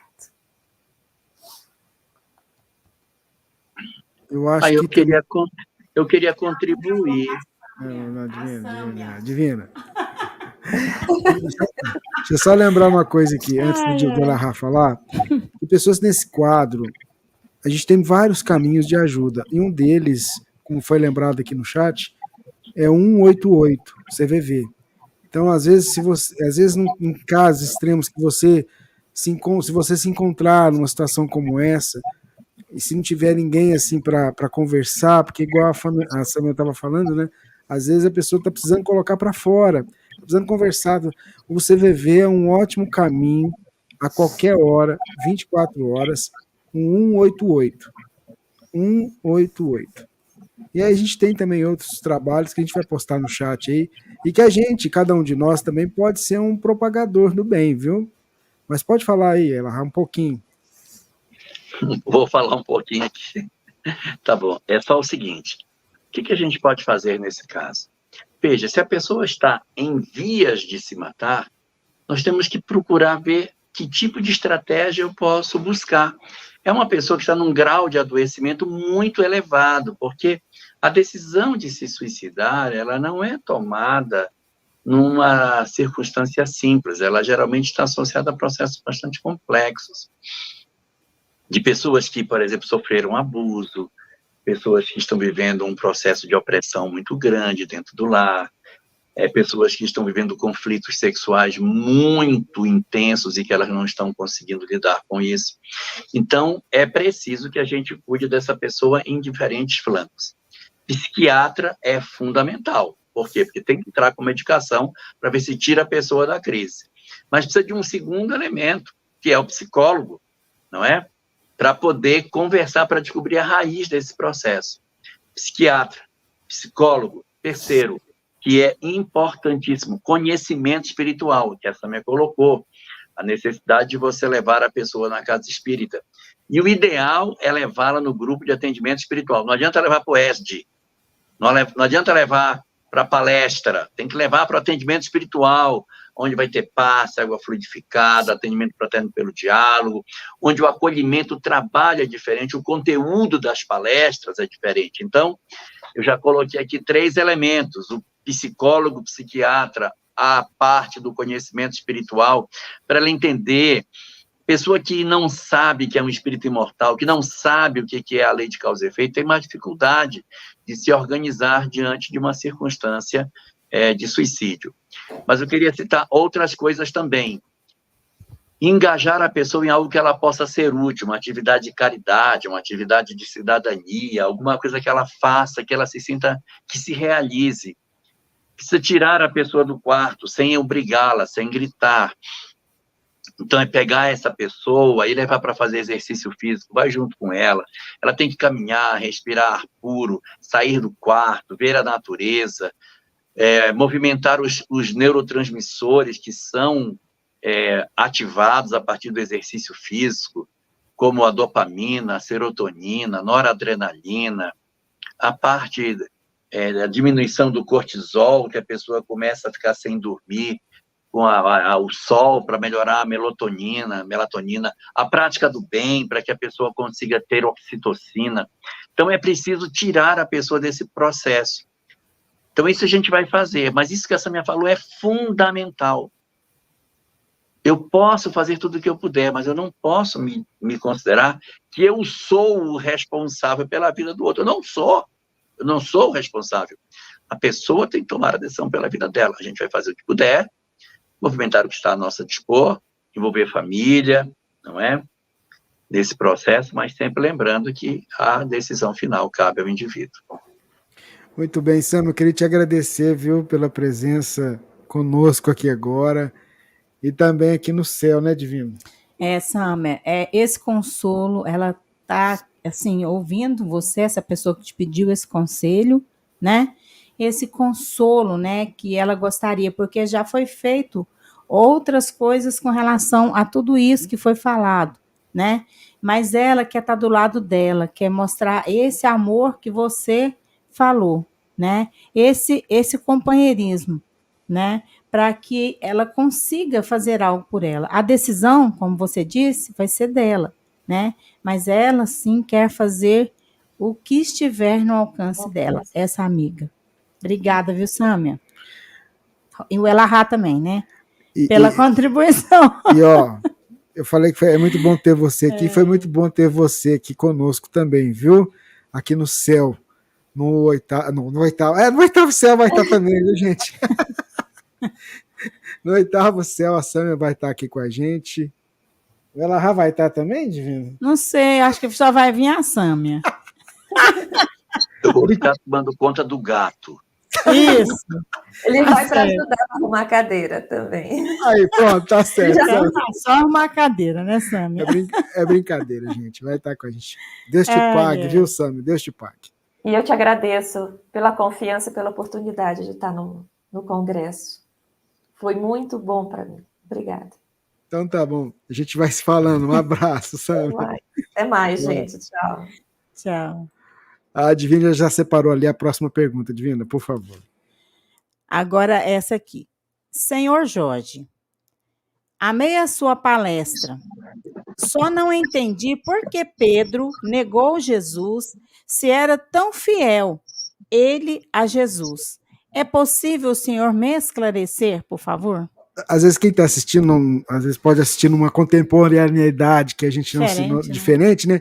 Eu acho eu queria contribuir. Divina. Deixa eu só lembrar uma coisa aqui, antes de Dona Rafa falar. Que pessoas nesse quadro, a gente tem vários caminhos de ajuda. E um deles, como foi lembrado aqui no chat, é 188, CVV. Então, às vezes, em casos extremos que se você se encontrar numa situação como essa, e se não tiver ninguém assim para conversar, porque igual a Samia estava falando, né? Às vezes a pessoa está precisando colocar para fora, tá precisando conversar. O CVV é um ótimo caminho, a qualquer hora, 24 horas, 188. 188. E aí a gente tem também outros trabalhos que a gente vai postar no chat aí, e que cada um de nós também pode ser um propagador do bem, viu? Mas pode falar aí, ela um pouquinho. Vou falar um pouquinho aqui. Tá bom. É só o seguinte. O que a gente pode fazer nesse caso? Veja, se a pessoa está em vias de se matar, nós temos que procurar ver que tipo de estratégia eu posso buscar. É uma pessoa que está num grau de adoecimento muito elevado, porque a decisão de se suicidar, ela não é tomada numa circunstância simples, ela geralmente está associada a processos bastante complexos. De pessoas que, por exemplo, sofreram abuso, pessoas que estão vivendo um processo de opressão muito grande dentro do lar, pessoas que estão vivendo conflitos sexuais muito intensos e que elas não estão conseguindo lidar com isso. Então, é preciso que a gente cuide dessa pessoa em diferentes flancos. Psiquiatra é fundamental. Por quê? Porque tem que entrar com medicação para ver se tira a pessoa da crise. Mas precisa de um segundo elemento, que é o psicólogo, não é? Para poder conversar, para descobrir a raiz desse processo. Psiquiatra, psicólogo, terceiro, que é importantíssimo, conhecimento espiritual, que a Sâmia colocou, a necessidade de você levar a pessoa na casa espírita. E o ideal é levá-la no grupo de atendimento espiritual. Não adianta levar para o ESD, não adianta levar para palestra, tem que levar para o atendimento espiritual, onde vai ter passe, água fluidificada, atendimento fraterno pelo diálogo, onde o acolhimento, o trabalho é diferente, o conteúdo das palestras é diferente. Então, eu já coloquei aqui 3 elementos, o psicólogo, o psiquiatra, a parte do conhecimento espiritual, para ela entender. Pessoa que não sabe que é um espírito imortal, que não sabe o que é a lei de causa e efeito, tem mais dificuldade de se organizar diante de uma circunstância de suicídio. Mas eu queria citar outras coisas também. Engajar a pessoa em algo que ela possa ser útil, uma atividade de caridade, uma atividade de cidadania, alguma coisa que ela faça, que ela se sinta, que se realize. Precisa tirar a pessoa do quarto, sem obrigá-la, sem gritar. Então, é pegar essa pessoa e levar para fazer exercício físico, vai junto com ela. Ela tem que caminhar, respirar ar puro, sair do quarto, ver a natureza, movimentar os neurotransmissores que são ativados a partir do exercício físico, como a dopamina, a serotonina, a noradrenalina, a parte da diminuição do cortisol, que a pessoa começa a ficar sem dormir, com o sol para melhorar a melatonina, a prática do bem para que a pessoa consiga ter oxitocina. Então, é preciso tirar a pessoa desse processo. Então, isso a gente vai fazer, mas isso que a Sâmia falou é fundamental. Eu posso fazer tudo o que eu puder, mas eu não posso me considerar que eu sou o responsável pela vida do outro. Eu não sou o responsável. A pessoa tem que tomar a decisão pela vida dela. A gente vai fazer o que puder, movimentar o que está a nosso dispor, envolver família, não é? Nesse processo, mas sempre lembrando que a decisão final cabe ao indivíduo. Muito bem, Sam, eu queria te agradecer, viu, pela presença conosco aqui agora e também aqui no céu, né, Divino? Sam, esse consolo, ela tá, assim, ouvindo você, essa pessoa que te pediu esse conselho, né? Esse consolo, né, que ela gostaria, porque já foi feito outras coisas com relação a tudo isso que foi falado, né? Mas ela quer estar do lado dela, quer mostrar esse amor que você falou, né? Esse companheirismo, né? Para que ela consiga fazer algo por ela. A decisão, como você disse, vai ser dela, né? Mas ela sim quer fazer o que estiver no alcance dela, essa amiga. Obrigada, viu, Sâmia? E o Elahá também, né? Pela contribuição. E, ó, eu falei que é muito bom ter você aqui, foi muito bom ter você aqui conosco também, viu? Aqui no céu, no oitavo céu vai estar também, viu, gente? No 8º céu, a Sâmia vai estar aqui com a gente. O Elahá vai estar também, Divino? Não sei, acho que só vai vir a Sâmia. Eu vou ficar tomando conta do gato. Isso. Ele vai para ajudar a arrumar a cadeira também. Aí, pronto, tá certo. Só arrumar a cadeira, né, Sâmia? É brincadeira, gente. Vai estar com a gente. Deus te pague, viu, Sâmia? Deus te pague. E eu te agradeço pela confiança e pela oportunidade de estar no congresso. Foi muito bom para mim. Obrigada. Então tá bom. A gente vai se falando. Um abraço, Sâmia. Até mais, gente. Tchau. Tchau. A Divina já separou ali a próxima pergunta, Divina, por favor. Agora essa aqui. Senhor Jorge, amei a sua palestra. Só não entendi por que Pedro negou Jesus se era tão fiel, ele a Jesus. É possível o senhor me esclarecer, por favor? Às vezes quem está assistindo, às vezes pode assistir numa contemporaneidade que a gente não se diferente, né?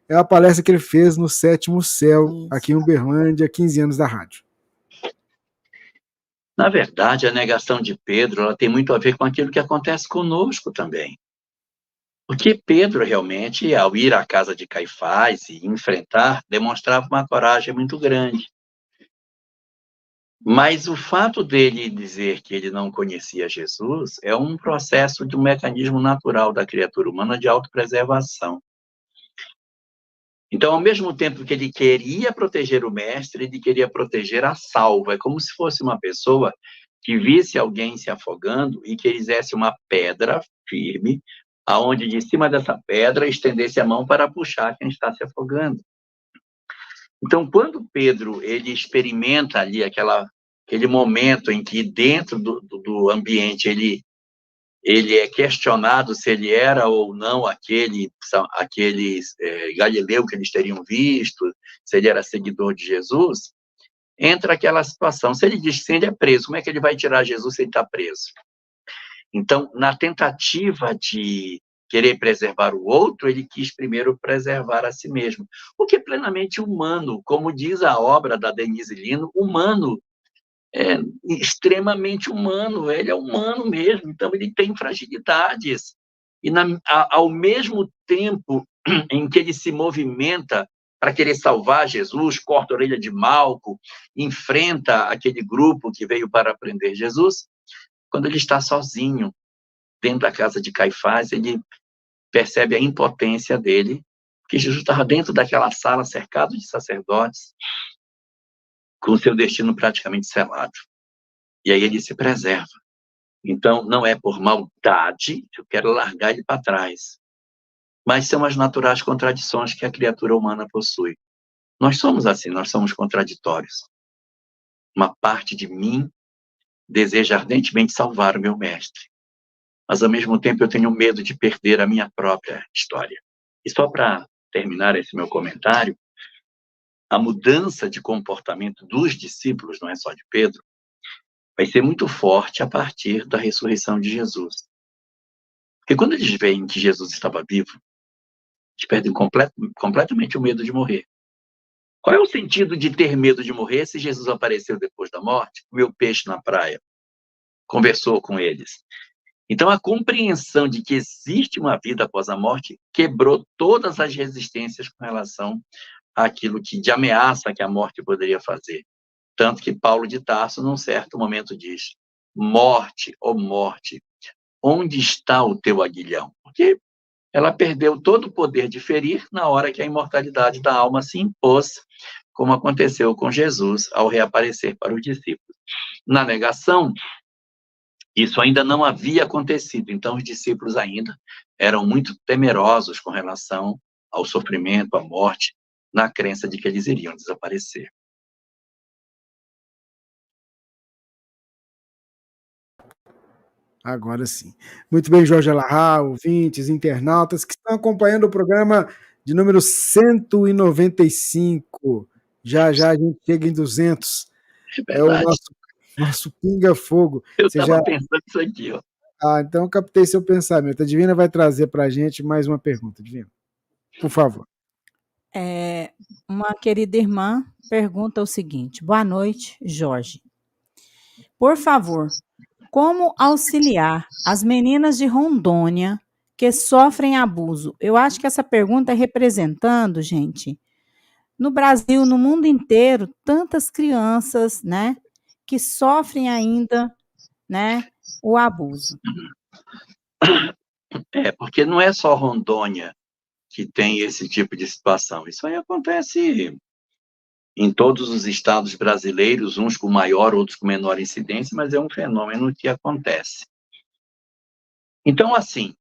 É a palestra que ele fez no 7º Céu, aqui em Uberlândia, 15 anos da rádio. Na verdade, a negação de Pedro, ela tem muito a ver com aquilo que acontece conosco também. Porque Pedro, realmente, ao ir à casa de Caifás e enfrentar, demonstrava uma coragem muito grande. Mas o fato dele dizer que ele não conhecia Jesus é um processo de um mecanismo natural da criatura humana de autopreservação. Então, ao mesmo tempo que ele queria proteger o mestre, ele queria proteger a salva. É como se fosse uma pessoa que visse alguém se afogando e quisesse uma pedra firme, aonde de cima dessa pedra estendesse a mão para puxar quem está se afogando. Então, quando Pedro ele experimenta ali aquele momento em que dentro do ambiente ele é questionado se ele era ou não aquele Galileu que eles teriam visto, se ele era seguidor de Jesus, entra aquela situação. Se ele diz que ele é preso, como é que ele vai tirar Jesus se ele está preso? Então, na tentativa de querer preservar o outro, ele quis primeiro preservar a si mesmo, o que é plenamente humano, como diz a obra da Denise Lino, humano, é extremamente humano, ele é humano mesmo, então ele tem fragilidades. E ao mesmo tempo em que ele se movimenta para querer salvar Jesus, corta a orelha de Malco, enfrenta aquele grupo que veio para prender Jesus, quando ele está sozinho, dentro da casa de Caifás, ele percebe a impotência dele, que Jesus estava dentro daquela sala, cercado de sacerdotes, com seu destino praticamente selado. E aí ele se preserva. Então, não é por maldade que eu quero largar ele para trás, mas são as naturais contradições que a criatura humana possui. Nós somos assim, nós somos contraditórios. Uma parte de mim deseja ardentemente salvar o meu mestre, mas ao mesmo tempo eu tenho medo de perder a minha própria história. E só para terminar esse meu comentário, a mudança de comportamento dos discípulos, não é só de Pedro, vai ser muito forte a partir da ressurreição de Jesus. Porque quando eles veem que Jesus estava vivo, eles perdem completamente o medo de morrer. Qual é o sentido de ter medo de morrer se Jesus apareceu depois da morte, comeu peixe na praia, conversou com eles? Então, a compreensão de que existe uma vida após a morte quebrou todas as resistências com relação àquilo de ameaça que a morte poderia fazer. Tanto que Paulo de Tarso, num certo momento, diz: morte, ó morte, onde está o teu aguilhão? Porque ela perdeu todo o poder de ferir na hora que a imortalidade da alma se impôs, como aconteceu com Jesus ao reaparecer para os discípulos. Na negação, isso ainda não havia acontecido, então os discípulos ainda eram muito temerosos com relação ao sofrimento, à morte, na crença de que eles iriam desaparecer. Agora sim. Muito bem, Jorge Alahá, ouvintes, internautas que estão acompanhando o programa de número 195. Já já a gente chega em 200. É o nosso pinga-fogo. Eu estava pensando isso aqui, ó. Então eu captei seu pensamento. A Divina vai trazer para a gente mais uma pergunta, Divina. Por favor. Uma querida irmã pergunta o seguinte: boa noite, Jorge. Por favor, como auxiliar as meninas de Rondônia que sofrem abuso? Eu acho que essa pergunta é representando, gente, no Brasil, no mundo inteiro, tantas crianças, né, que sofrem ainda, né, o abuso. Porque não é só Rondônia que tem esse tipo de situação. Isso aí acontece em todos os estados brasileiros, uns com maior, outros com menor incidência, mas é um fenômeno que acontece. Então, assim,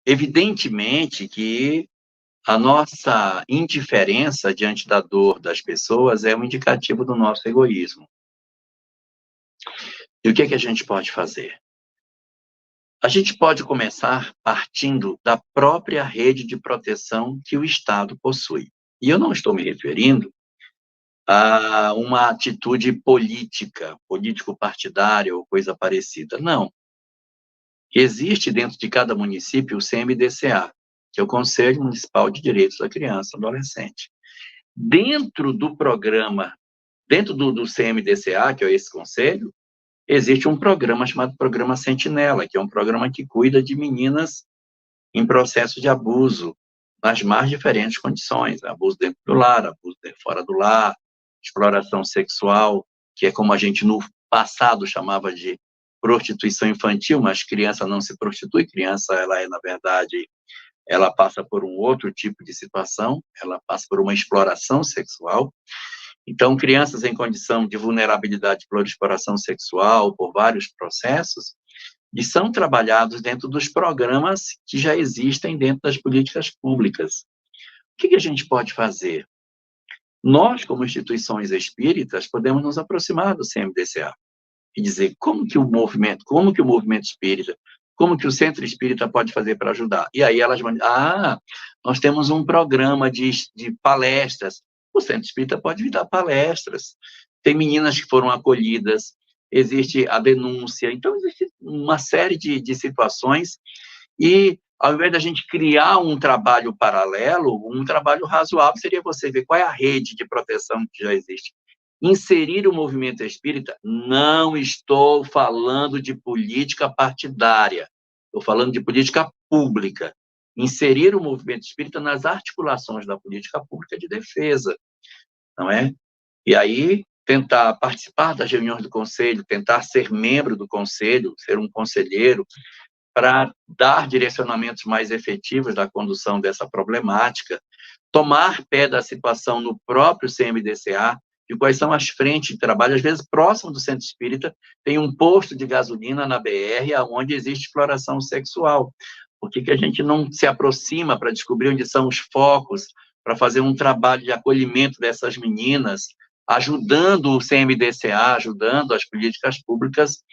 evidentemente que a nossa indiferença diante da dor das pessoas é um indicativo do nosso egoísmo. E o que é que a gente pode fazer? A gente pode começar partindo da própria rede de proteção que o Estado possui. E eu não estou me referindo a uma atitude política, político-partidária ou coisa parecida. Não. Existe dentro de cada município o CMDCA, que é o Conselho Municipal de Direitos da Criança e do Adolescente. Dentro do programa, dentro do CMDCA, que é esse conselho, existe um programa chamado Programa Sentinela, que é um programa que cuida de meninas em processo de abuso, nas mais diferentes condições, abuso dentro do lar, abuso fora do lar, exploração sexual, que é como a gente no passado chamava de prostituição infantil, mas criança não se prostitui, criança, ela é, na verdade, ela passa por um outro tipo de situação, ela passa por uma exploração sexual. Então, crianças em condição de vulnerabilidade por exploração sexual, por vários processos, e são trabalhados dentro dos programas que já existem dentro das políticas públicas. O que a gente pode fazer? Nós, como instituições espíritas, podemos nos aproximar do CMDCA e dizer como que o movimento espírita, como que o centro espírita pode fazer para ajudar. E aí elas vão dizer, nós temos um programa de palestras, o centro espírita pode vir dar palestras, tem meninas que foram acolhidas, existe a denúncia, então existe uma série de situações, e ao invés da gente criar um trabalho paralelo, um trabalho razoável seria você ver qual é a rede de proteção que já existe. Inserir o movimento espírita, não estou falando de política partidária, estou falando de política pública. Inserir o movimento espírita nas articulações da política pública de defesa, não é? E aí, tentar participar das reuniões do conselho, tentar ser membro do conselho, ser um conselheiro, para dar direcionamentos mais efetivos da condução dessa problemática, tomar pé da situação no próprio CMDCA, de quais são as frentes de trabalho, às vezes próximo do centro espírita, tem um posto de gasolina na BR, onde existe exploração sexual. Por que a gente não se aproxima para descobrir onde são os focos, para fazer um trabalho de acolhimento dessas meninas, ajudando o CMDCA, ajudando as políticas públicas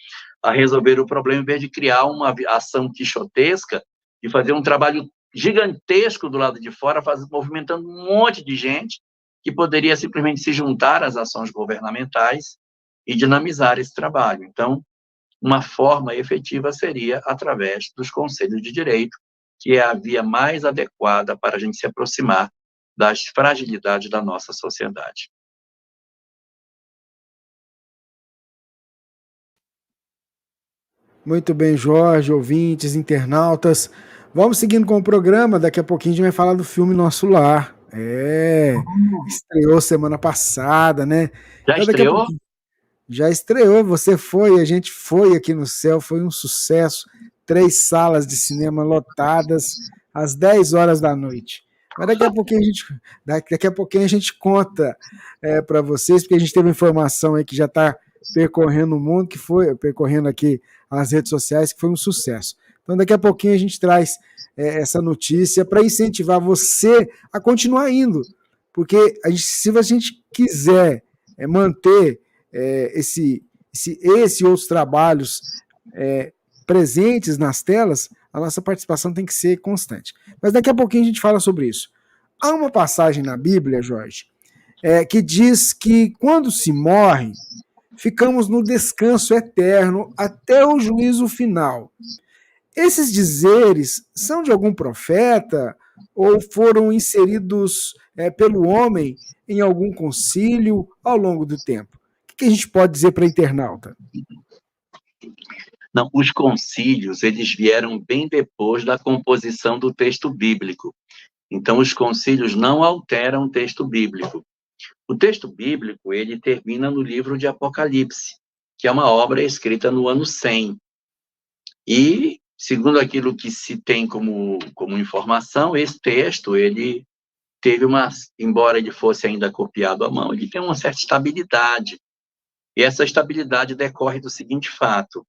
a resolver o problema, em vez de criar uma ação quixotesca, de fazer um trabalho gigantesco do lado de fora, movimentando um monte de gente que poderia simplesmente se juntar às ações governamentais e dinamizar esse trabalho. Então, uma forma efetiva seria através dos conselhos de direito, que é a via mais adequada para a gente se aproximar das fragilidades da nossa sociedade. Muito bem, Jorge, ouvintes, internautas. Vamos seguindo com o programa. Daqui a pouquinho a gente vai falar do filme Nosso Lar. Estreou semana passada, né? Já estreou? Já estreou, você foi, a gente foi aqui no céu, foi um sucesso. 3 salas de cinema lotadas às 10 horas da noite. Mas daqui a pouquinho a gente conta para vocês, porque a gente teve informação aí que já está percorrendo o mundo, que foi percorrendo aqui as redes sociais, que foi um sucesso. Então daqui a pouquinho a gente traz essa notícia para incentivar você a continuar indo, porque se a gente quiser manter esse e outros trabalhos presentes nas telas, a nossa participação tem que ser constante. Mas daqui a pouquinho a gente fala sobre isso. Há uma passagem na Bíblia, Jorge, que diz que quando se morre, ficamos no descanso eterno até o juízo final. Esses dizeres são de algum profeta ou foram inseridos pelo homem em algum concílio ao longo do tempo? O que a gente pode dizer para a internauta? Não, os concílios, eles vieram bem depois da composição do texto bíblico. Então, os concílios não alteram o texto bíblico. O texto bíblico, ele termina no livro de Apocalipse, que é uma obra escrita no ano 100. E, segundo aquilo que se tem como informação, esse texto, ele teve embora ele fosse ainda copiado à mão, ele tem uma certa estabilidade. E essa estabilidade decorre do seguinte fato: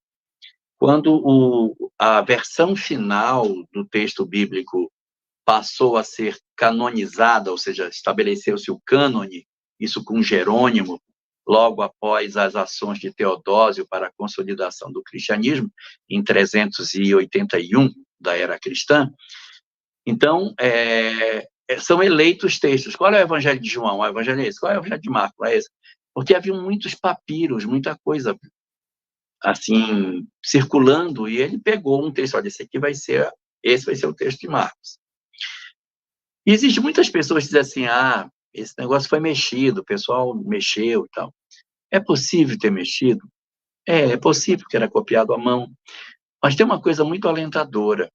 quando a versão final do texto bíblico passou a ser canonizada, ou seja, estabeleceu-se o cânone, isso com Jerônimo, logo após as ações de Teodósio para a consolidação do cristianismo, em 381 da era cristã. Então, são eleitos textos. Qual é o Evangelho de João? O Evangelho é esse. Qual é o Evangelho de Marcos? É esse. Porque havia muitos papiros, muita coisa assim, circulando, e ele pegou um texto, olha, esse vai ser o texto de Marcos. E existem muitas pessoas que dizem assim, esse negócio foi mexido, o pessoal mexeu e tal. É possível ter mexido? É possível que era copiado à mão. Mas tem uma coisa muito alentadora.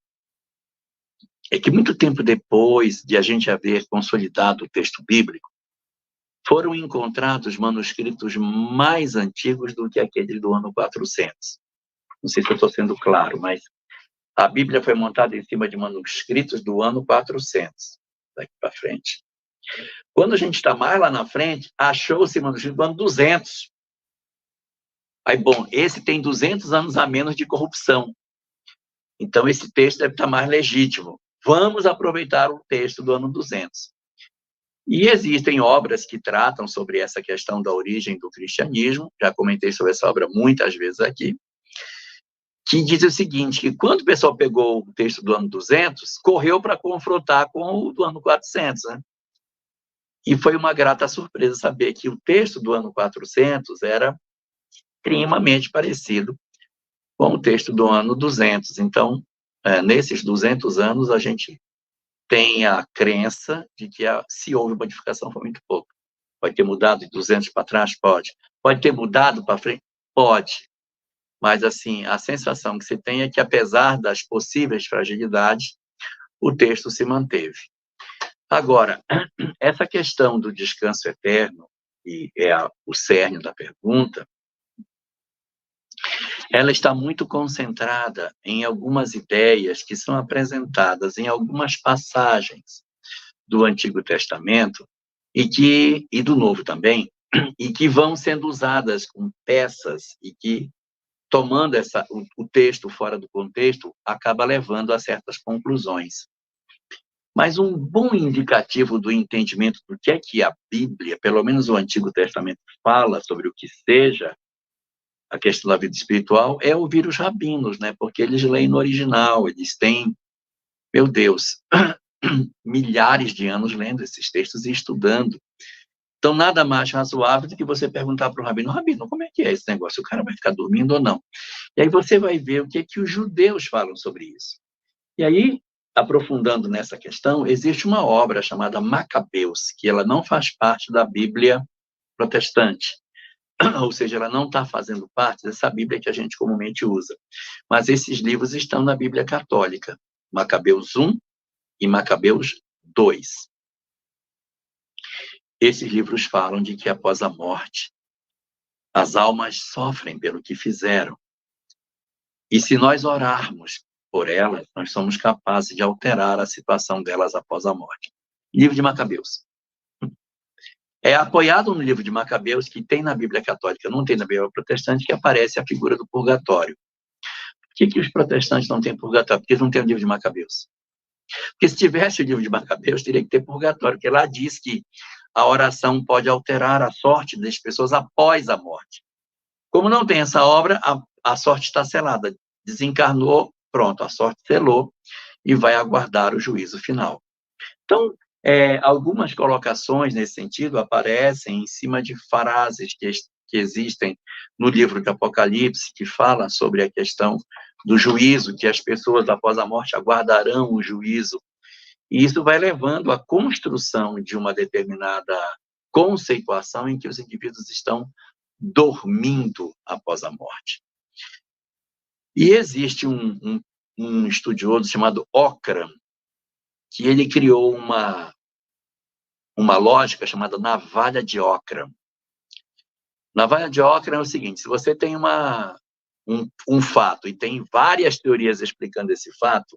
É que muito tempo depois de a gente haver consolidado o texto bíblico, foram encontrados manuscritos mais antigos do que aquele do ano 400. Não sei se eu estou sendo claro, mas a Bíblia foi montada em cima de manuscritos do ano 400, daqui para frente. Quando a gente está mais lá na frente, achou-se manuscrito do ano 200. Aí, bom, esse tem 200 anos a menos de corrupção. Então, esse texto deve estar mais legítimo. Vamos aproveitar o texto do ano 200. E existem obras que tratam sobre essa questão da origem do cristianismo, já comentei sobre essa obra muitas vezes aqui, que diz o seguinte, que quando o pessoal pegou o texto do ano 200, correu para confrontar com o do ano 400, né? E foi uma grata surpresa saber que o texto do ano 400 era extremamente parecido com o texto do ano 200. Então, nesses 200 anos, a gente tem a crença de que se houve modificação foi muito pouco. Pode ter mudado de 200 para trás? Pode. Pode ter mudado para frente? Pode. Mas, assim, a sensação que se tem é que, apesar das possíveis fragilidades, o texto se manteve. Agora, essa questão do descanso eterno, que é o cerne da pergunta, ela está muito concentrada em algumas ideias que são apresentadas em algumas passagens do Antigo Testamento e do Novo também, e que vão sendo usadas com peças e que, tomando o texto fora do contexto, acaba levando a certas conclusões. Mas um bom indicativo do entendimento do que é que a Bíblia, pelo menos o Antigo Testamento, fala sobre o que seja a questão da vida espiritual, é ouvir os rabinos, né? Porque eles leem no original, eles têm, meu Deus, milhares de anos lendo esses textos e estudando. Então, nada mais razoável do que você perguntar para o rabino, como é que é esse negócio? O cara vai ficar dormindo ou não? E aí você vai ver o que é que os judeus falam sobre isso. E aí, aprofundando nessa questão, existe uma obra chamada Macabeus, que ela não faz parte da Bíblia protestante, ou seja, ela não está fazendo parte dessa Bíblia que a gente comumente usa. Mas esses livros estão na Bíblia católica, Macabeus 1 e Macabeus 2. Esses livros falam de que após a morte, as almas sofrem pelo que fizeram. E se nós orarmos por elas, nós somos capazes de alterar a situação delas após a morte. Livro de Macabeus. É apoiado no livro de Macabeus, que tem na Bíblia católica, não tem na Bíblia protestante, que aparece a figura do purgatório. Por que os protestantes não têm purgatório? Porque eles não têm o livro de Macabeus. Porque se tivesse o livro de Macabeus, teria que ter purgatório, porque lá diz que a oração pode alterar a sorte das pessoas após a morte. Como não tem essa obra, a sorte está selada. Desencarnou, pronto, a sorte selou e vai aguardar o juízo final. Então, algumas colocações nesse sentido aparecem em cima de frases que existem no livro de Apocalipse, que fala sobre a questão do juízo, que as pessoas após a morte aguardarão o juízo. E isso vai levando à construção de uma determinada conceituação em que os indivíduos estão dormindo após a morte. E existe um estudioso chamado Occam, que ele criou uma lógica chamada navalha de Occam. Navalha de Occam é o seguinte: se você tem um fato e tem várias teorias explicando esse fato,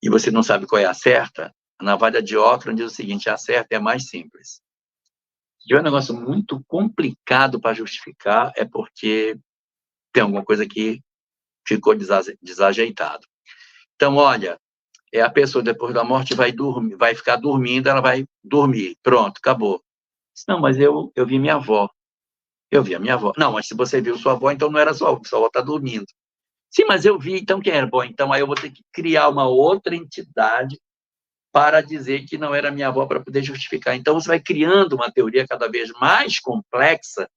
e você não sabe qual é a certa, a navalha de Occam diz o seguinte: a certa é a mais simples. Se tiver um negócio muito complicado para justificar, é porque tem alguma coisa que ficou desajeitado. Então, olha, a pessoa depois da morte vai ficar dormindo, ela vai dormir. Pronto, acabou. Não, mas eu vi minha avó. Eu vi a minha avó. Não, mas se você viu sua avó, então não era sua avó está dormindo. Sim, mas eu vi, então quem era? Bom, então aí eu vou ter que criar uma outra entidade para dizer que não era minha avó para poder justificar. Então você vai criando uma teoria cada vez mais complexa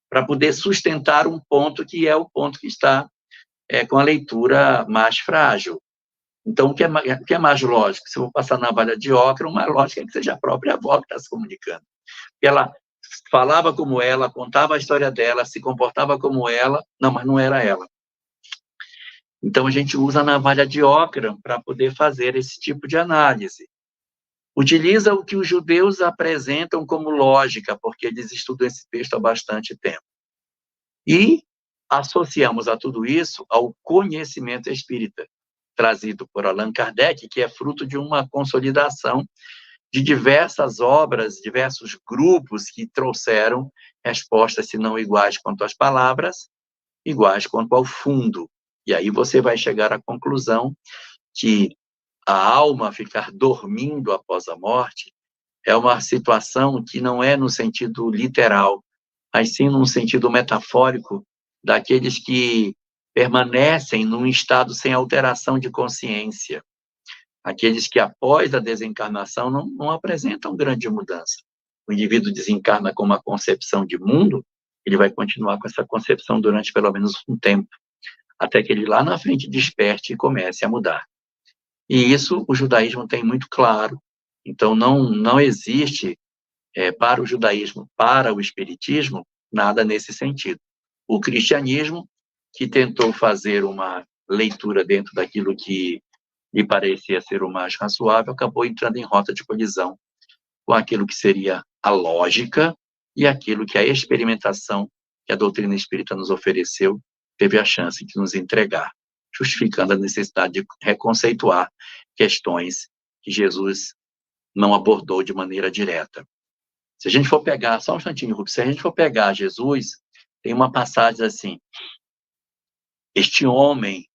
para poder sustentar um ponto que é o ponto que está com a leitura mais frágil. Então, o que é mais lógico? Se eu vou passar na navalha de Occam, mais lógico é que seja a própria avó que está se comunicando. Porque ela falava como ela, contava a história dela, se comportava como ela, não, mas não era ela. Então, a gente usa a navalha de Occam para poder fazer esse tipo de análise. Utiliza o que os judeus apresentam como lógica, porque eles estudam esse texto há bastante tempo. E associamos a tudo isso ao conhecimento espírita, trazido por Allan Kardec, que é fruto de uma consolidação de diversas obras, diversos grupos que trouxeram respostas, se não iguais quanto às palavras, iguais quanto ao fundo. E aí você vai chegar à conclusão que a alma ficar dormindo após a morte é uma situação que não é no sentido literal, mas sim num sentido metafórico daqueles que permanecem num estado sem alteração de consciência. Aqueles que, após a desencarnação, não apresentam grande mudança. O indivíduo desencarna com uma concepção de mundo, ele vai continuar com essa concepção durante pelo menos um tempo, até que ele lá na frente desperte e comece a mudar. E isso o judaísmo tem muito claro. Então, não existe, para o judaísmo, para o espiritismo, nada nesse sentido. O cristianismo, que tentou fazer uma leitura dentro daquilo que lhe parecia ser o mais razoável, acabou entrando em rota de colisão com aquilo que seria a lógica e aquilo que a experimentação que a doutrina espírita nos ofereceu teve a chance de nos entregar, justificando a necessidade de reconceituar questões que Jesus não abordou de maneira direta. Se a gente for pegar, só um instantinho, Rubens, se a gente for pegar Jesus, tem uma passagem assim: este homem,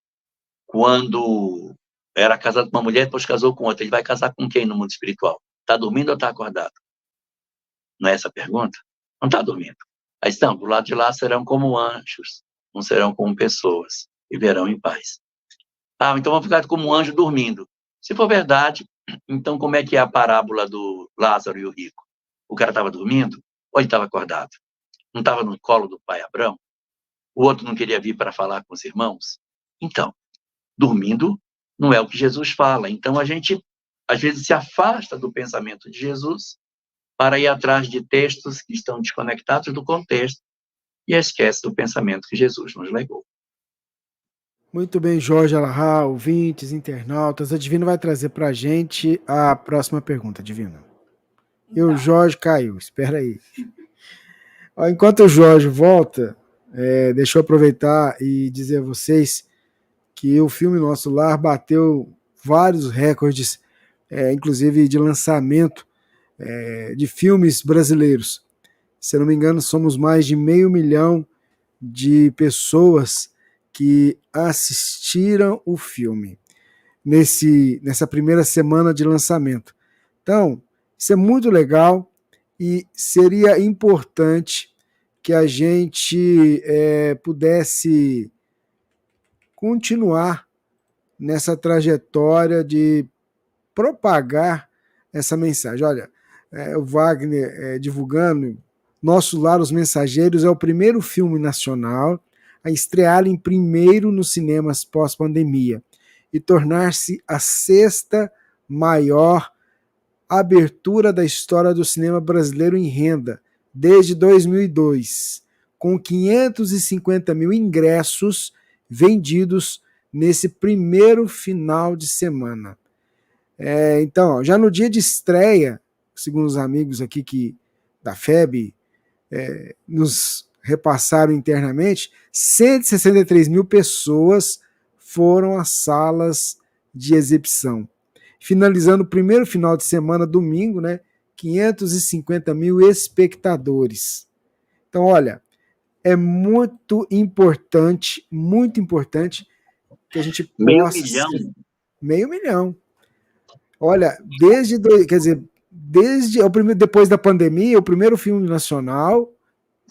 quando era casado com uma mulher, depois casou com outra, ele vai casar com quem no mundo espiritual? Está dormindo ou está acordado? Não é essa a pergunta? Não está dormindo. Aí estão, do lado de lá serão como anjos, não serão como pessoas, viverão em paz. Ah, então vão ficar como um anjo dormindo. Se for verdade, então como é que é a parábola do Lázaro e o rico? O cara estava dormindo ou ele estava acordado? Não estava no colo do pai Abrão? O outro não queria vir para falar com os irmãos? Então, dormindo não é o que Jesus fala. Então, a gente, às vezes, se afasta do pensamento de Jesus para ir atrás de textos que estão desconectados do contexto e esquece do pensamento que Jesus nos legou. Muito bem, Jorge Alahá, ouvintes, internautas. A Divina vai trazer para a gente a próxima pergunta, Divina. E o Jorge caiu, espera aí. Enquanto o Jorge volta, deixa eu aproveitar e dizer a vocês que o filme Nosso Lar bateu vários recordes, inclusive de lançamento de filmes brasileiros. Se eu não me engano, somos mais de 500 mil de pessoas que assistiram o filme nessa primeira semana de lançamento. Então, isso é muito legal e seria importante que a gente pudesse continuar nessa trajetória de propagar essa mensagem. Olha, o Wagner divulgando Nosso Lar, Os Mensageiros é o primeiro filme nacional a estrear em primeiro nos cinemas pós-pandemia e tornar-se a 6ª maior abertura da história do cinema brasileiro em renda desde 2002, com 550 mil ingressos vendidos nesse primeiro final de semana. Então, já no dia de estreia, segundo os amigos aqui da FEB nos repassaram internamente, 163 mil pessoas foram às salas de exibição. Finalizando o primeiro final de semana, domingo, 550 mil espectadores. Então, olha, é muito importante que a gente possa... Meio milhão. Olha, depois da pandemia, o primeiro filme nacional,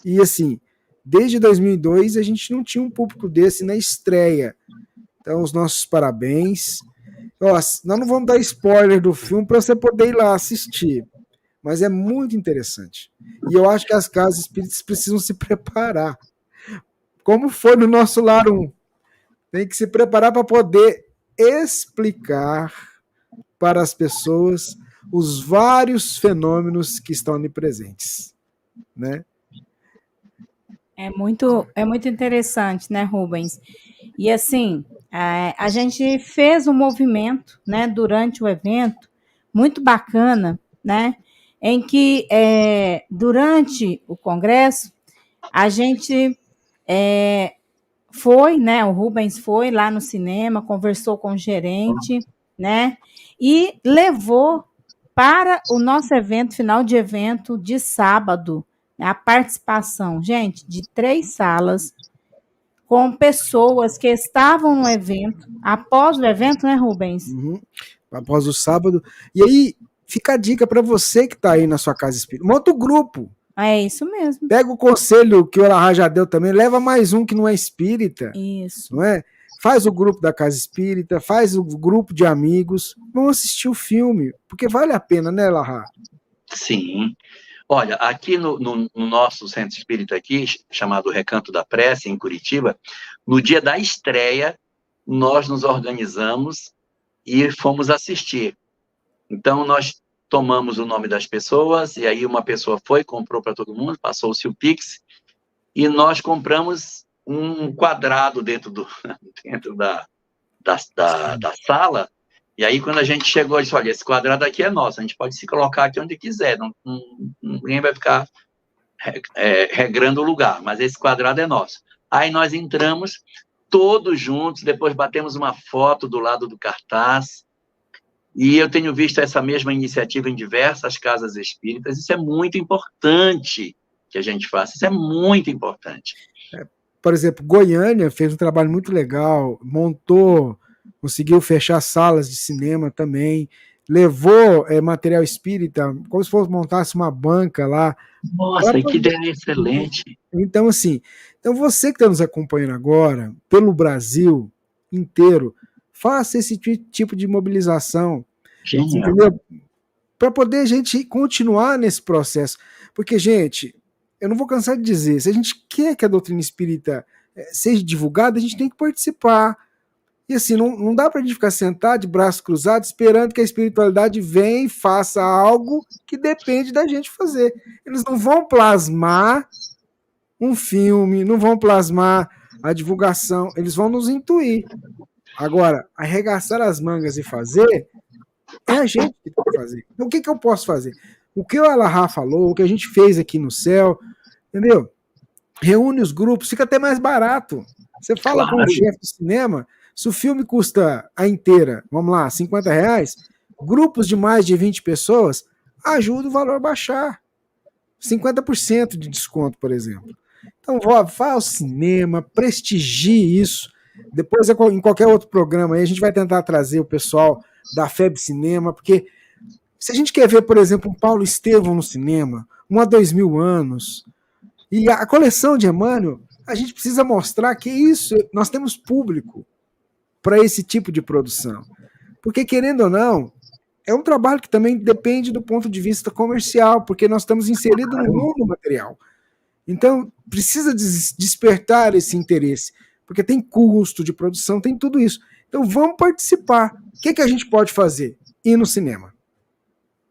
e assim, desde 2002 a gente não tinha um público desse na estreia. Então, os nossos parabéns. Nós não vamos dar spoiler do filme para você poder ir lá assistir, mas é muito interessante. E eu acho que as casas espíritas precisam se preparar. Como foi no Nosso Lar 1. Tem que se preparar para poder explicar para as pessoas os vários fenômenos que estão ali presentes. né? É muito interessante, né, Rubens? E assim, a gente fez um movimento, né, durante o evento, muito bacana, né, em que durante o congresso a gente foi, né, o Rubens foi lá no cinema, conversou com o gerente, né, e levou para o nosso evento, final de evento de sábado, a participação, gente, de 3 salas, com pessoas que estavam no evento, após o evento, né, Rubens? Uhum. Após o sábado. E aí, fica a dica para você que está aí na sua casa espírita. Monta o grupo. É isso mesmo. Pega o conselho que o Elahá já deu também, leva mais um que não é espírita. Isso. Não é? Faz o grupo da casa espírita, faz o grupo de amigos, vão assistir o filme, porque vale a pena, né, Elahá? Sim. Olha, aqui no nosso centro espírita aqui, chamado Recanto da Prece, em Curitiba, no dia da estreia, nós nos organizamos e fomos assistir. Então, nós tomamos o nome das pessoas, e aí uma pessoa foi, comprou para todo mundo, passou-se o Pix, e nós compramos um quadrado dentro da sala. E aí, quando a gente chegou, a gente disse, olha, esse quadrado aqui é nosso, a gente pode se colocar aqui onde quiser, ninguém vai ficar regrando o lugar, mas esse quadrado é nosso. Aí nós entramos todos juntos, depois batemos uma foto do lado do cartaz, e eu tenho visto essa mesma iniciativa em diversas casas espíritas. Isso é muito importante que a gente faça, isso é muito importante. Por exemplo, Goiânia fez um trabalho muito legal, conseguiu fechar salas de cinema também, levou material espírita, como se montasse uma banca lá. Nossa, que ideia excelente. Então, assim, você que está nos acompanhando agora, pelo Brasil inteiro, faça esse tipo de mobilização, entendeu? Para poder a gente continuar nesse processo. Porque, gente, eu não vou cansar de dizer, se a gente quer que a doutrina espírita seja divulgada, a gente tem que participar. E assim, não dá para a gente ficar sentado de braços cruzados esperando que a espiritualidade venha e faça algo que depende da gente fazer. Eles não vão plasmar um filme, não vão plasmar a divulgação, eles vão nos intuir. Agora, arregaçar as mangas e fazer, é a gente que tem que fazer. Então, o que eu posso fazer? O que o Elahá falou, o que a gente fez aqui no céu, entendeu? Reúne os grupos, fica até mais barato. Você fala com o chefe do cinema, se o filme custa a inteira, vamos lá, R$50, grupos de mais de 20 pessoas, ajuda o valor a baixar. 50% de desconto, por exemplo. Então, vá ao cinema, prestigie isso. Depois, em qualquer outro programa, aí, a gente vai tentar trazer o pessoal da FEB Cinema, porque se a gente quer ver, por exemplo, um Paulo Estevão no cinema, um há 2000 anos, e a coleção de Emmanuel, a gente precisa mostrar que isso, nós temos público para esse tipo de produção. Porque, querendo ou não, é um trabalho que também depende do ponto de vista comercial, porque nós estamos inseridos no mundo material. Então, precisa despertar esse interesse, porque tem custo de produção, tem tudo isso. Então, vamos participar. O que a gente pode fazer? Ir no cinema.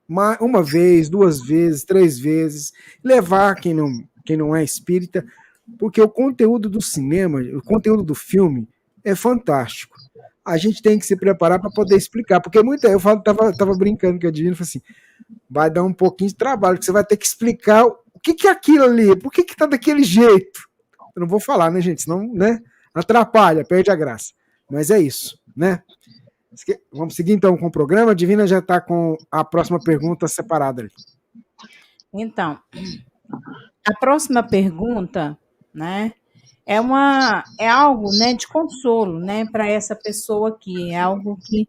Uma vez, 2 vezes, 3 vezes, levar quem não é espírita, porque o conteúdo do cinema, o conteúdo do filme é fantástico. A gente tem que se preparar para poder explicar, porque eu estava brincando com a Divina, falei assim, vai dar um pouquinho de trabalho, porque você vai ter que explicar o que é aquilo ali, por que está daquele jeito. Eu não vou falar, né, gente? Senão, né, atrapalha, perde a graça. Mas é isso, né? Vamos seguir então com o programa. A Divina já está com a próxima pergunta separada ali. Então, a próxima pergunta, né, é algo, né, de consolo, né, para essa pessoa aqui. É algo que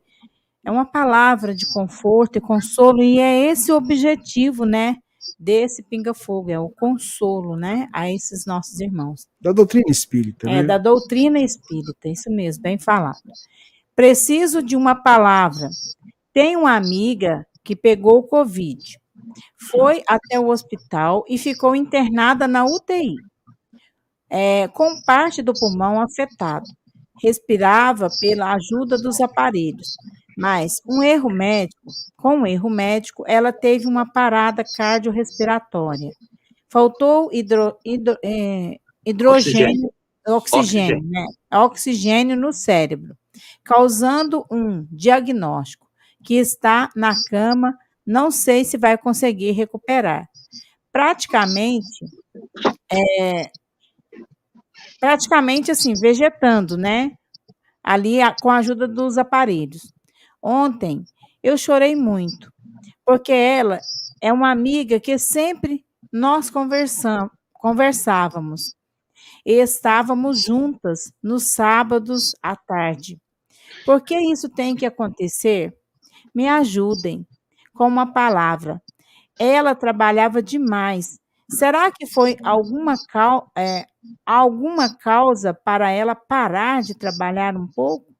é uma palavra de conforto e consolo, e é esse o objetivo, né, desse Pinga Fogo, é o consolo, né, a esses nossos irmãos. Da doutrina espírita, né? Da doutrina espírita, isso mesmo, bem falado. Preciso de uma palavra. Tenho uma amiga que pegou o Covid, foi até o hospital e ficou internada na UTI, com parte do pulmão afetado. Respirava pela ajuda dos aparelhos, mas com um erro médico, ela teve uma parada cardiorrespiratória. faltou hidrogênio, Oxigênio. né? Oxigênio no cérebro, causando um diagnóstico que está na cama, não sei se vai conseguir recuperar. Praticamente assim, vegetando, né? Ali com a ajuda dos aparelhos. Ontem eu chorei muito, porque ela é uma amiga que sempre nós conversávamos e estávamos juntas nos sábados à tarde. Por que isso tem que acontecer? Me ajudem com uma palavra. Ela trabalhava demais. Será que foi alguma causa para ela parar de trabalhar um pouco?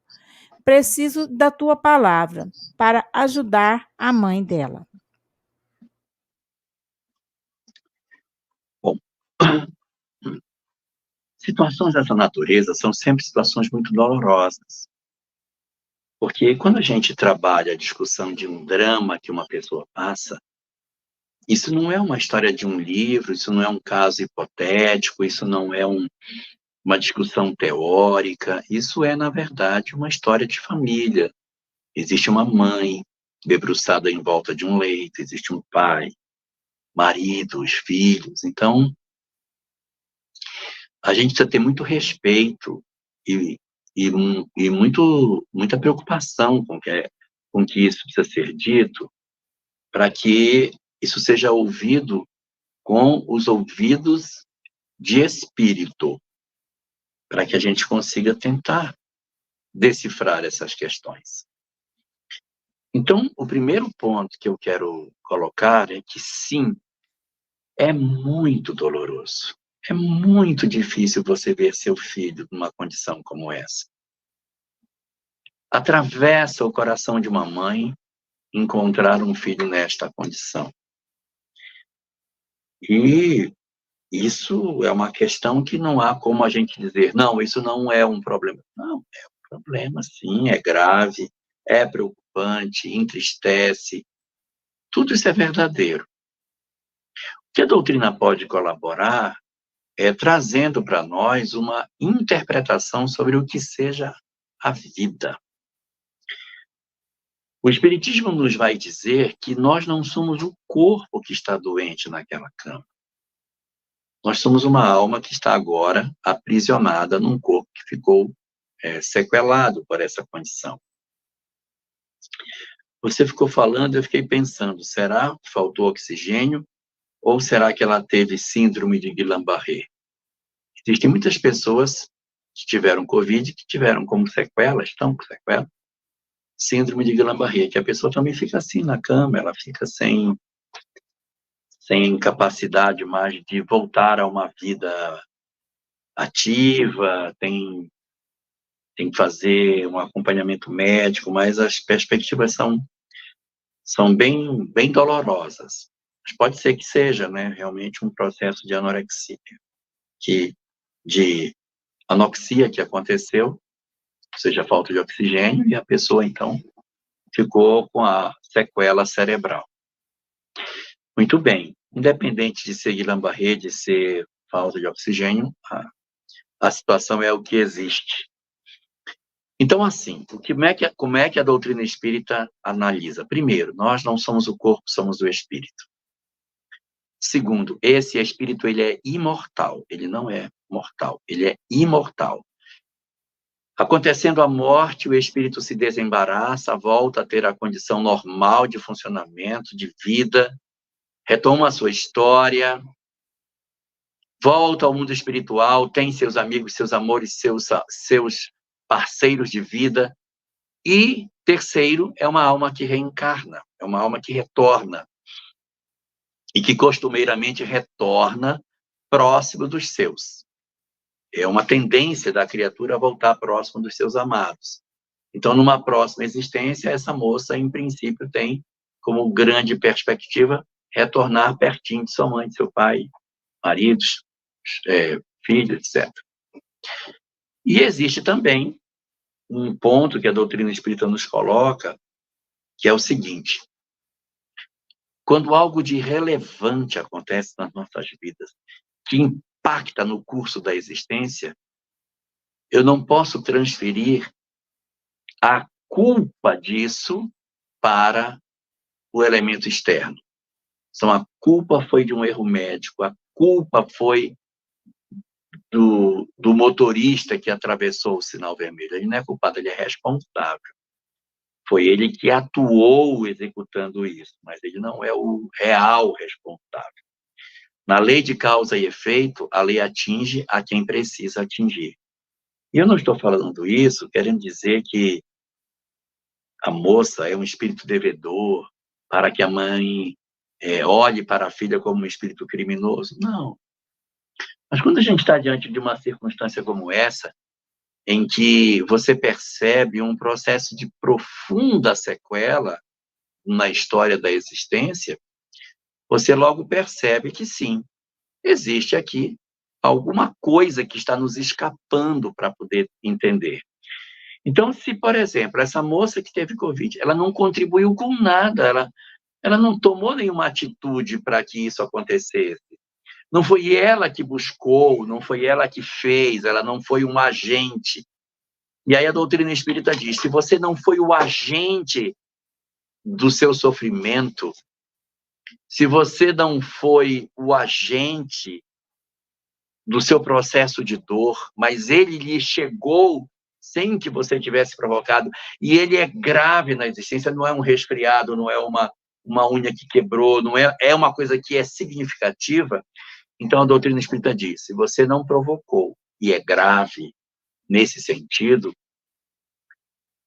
Preciso da tua palavra para ajudar a mãe dela. Bom, situações dessa natureza são sempre situações muito dolorosas. Porque quando a gente trabalha a discussão de um drama que uma pessoa passa, isso não é uma história de um livro, isso não é um caso hipotético, isso não é uma discussão teórica, isso é, na verdade, uma história de família. Existe uma mãe debruçada em volta de um leito, existe um pai, marido, os filhos. Então, a gente precisa ter muito respeito e muita preocupação com que isso precisa ser dito, para que isso seja ouvido com os ouvidos de espírito, para que a gente consiga tentar decifrar essas questões. Então, o primeiro ponto que eu quero colocar é que, sim, é muito doloroso. É muito difícil você ver seu filho numa condição como essa. Atravessa o coração de uma mãe encontrar um filho nesta condição. E isso é uma questão que não há como a gente dizer, não, isso não é um problema. Não, é um problema, sim, é grave, é preocupante, entristece. Tudo isso é verdadeiro. O que a doutrina pode colaborar é trazendo para nós uma interpretação sobre o que seja a vida. O Espiritismo nos vai dizer que nós não somos o corpo que está doente naquela cama. Nós somos uma alma que está agora aprisionada num corpo que ficou sequelado por essa condição. Você ficou falando, eu fiquei pensando, será que faltou oxigênio ou será que ela teve síndrome de Guillain-Barré? Existem muitas pessoas que tiveram Covid, que tiveram como sequela, estão com sequela, síndrome de Guillain-Barré, que a pessoa também fica assim na cama, ela fica sem capacidade mais de voltar a uma vida ativa, tem que fazer um acompanhamento médico, mas as perspectivas são bem dolorosas. Mas pode ser que seja, né, realmente um processo de anorexia, de anoxia que aconteceu, ou seja, falta de oxigênio, e a pessoa, então, ficou com a sequela cerebral. Muito bem. Independente de ser Guillain-Barré, de ser falta de oxigênio, a situação é o que existe. Então, assim, como é que a doutrina espírita analisa? Primeiro, nós não somos o corpo, somos o espírito. Segundo, esse espírito, ele é imortal, ele não é mortal, ele é imortal. Acontecendo a morte, o espírito se desembaraça, volta a ter a condição normal de funcionamento, de vida, retoma a sua história, volta ao mundo espiritual, tem seus amigos, seus amores, seus parceiros de vida. E, terceiro, é uma alma que reencarna, é uma alma que retorna, e que costumeiramente retorna próximo dos seus. É uma tendência da criatura a voltar próximo dos seus amados. Então, numa próxima existência, essa moça, em princípio, tem como grande perspectiva retornar pertinho de sua mãe, de seu pai, maridos, filhos, etc. E existe também um ponto que a doutrina espírita nos coloca, que é o seguinte: quando algo de relevante acontece nas nossas vidas, que impacta no curso da existência, eu não posso transferir a culpa disso para o elemento externo. Então, a culpa foi de um erro médico, a culpa foi do motorista que atravessou o sinal vermelho. Ele não é culpado, ele é responsável. Foi ele que atuou executando isso, mas ele não é o real responsável. Na lei de causa e efeito, a lei atinge a quem precisa atingir. E eu não estou falando isso querendo dizer que a moça é um espírito devedor, para que a mãe olhe para a filha como um espírito criminoso. Não. Mas quando a gente está diante de uma circunstância como essa, em que você percebe um processo de profunda sequela na história da existência, você logo percebe que sim, existe aqui alguma coisa que está nos escapando para poder entender. Então, se, por exemplo, essa moça que teve Covid, ela não contribuiu com nada, ela não tomou nenhuma atitude para que isso acontecesse. Não foi ela que buscou, não foi ela que fez, ela não foi um agente. E aí a doutrina espírita diz, se você não foi o agente do seu sofrimento, se você não foi o agente do seu processo de dor, mas ele lhe chegou sem que você tivesse provocado, e ele é grave na existência, não é um resfriado, não é uma unha que quebrou, não é uma coisa que é significativa. Então a doutrina espírita diz, se você não provocou e é grave nesse sentido,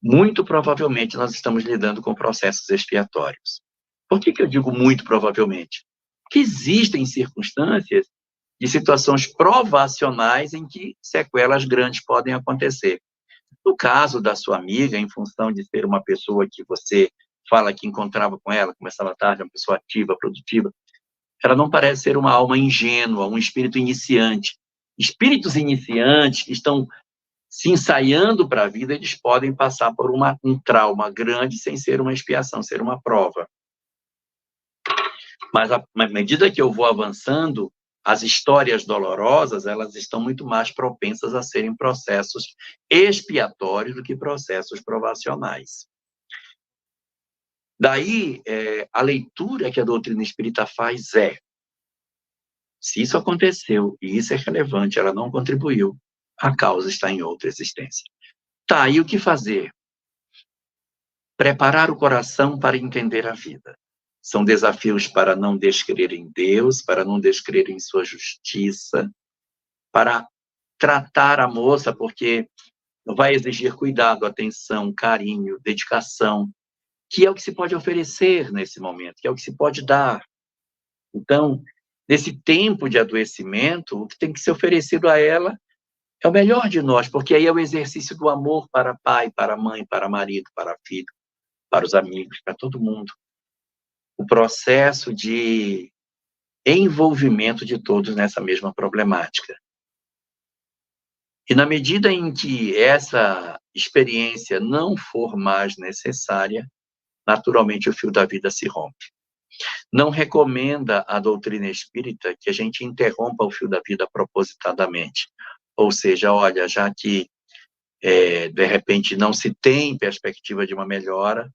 muito provavelmente nós estamos lidando com processos expiatórios. Por que eu digo muito provavelmente? Porque existem circunstâncias de situações provacionais em que sequelas grandes podem acontecer. No caso da sua amiga, em função de ser uma pessoa que você fala que encontrava com ela, começava tarde, uma pessoa ativa, produtiva, ela não parece ser uma alma ingênua, um espírito iniciante. Espíritos iniciantes que estão se ensaiando para a vida, eles podem passar por um trauma grande sem ser uma expiação, ser uma prova. Mas à medida que eu vou avançando, as histórias dolorosas, elas estão muito mais propensas a serem processos expiatórios do que processos provacionais. Daí, a leitura que a doutrina espírita faz é, se isso aconteceu e isso é relevante, ela não contribuiu, a causa está em outra existência. Tá, e o que fazer? Preparar o coração para entender a vida. São desafios para não descrer em Deus, para não descrer em sua justiça, para tratar a moça, porque vai exigir cuidado, atenção, carinho, dedicação, que é o que se pode oferecer nesse momento, que é o que se pode dar. Então, nesse tempo de adoecimento, o que tem que ser oferecido a ela é o melhor de nós, porque aí é o exercício do amor para pai, para mãe, para marido, para filho, para os amigos, para todo mundo. O processo de envolvimento de todos nessa mesma problemática. E na medida em que essa experiência não for mais necessária, naturalmente o fio da vida se rompe. Não recomenda a doutrina espírita que a gente interrompa o fio da vida propositadamente. Ou seja, olha, já que de repente não se tem perspectiva de uma melhora,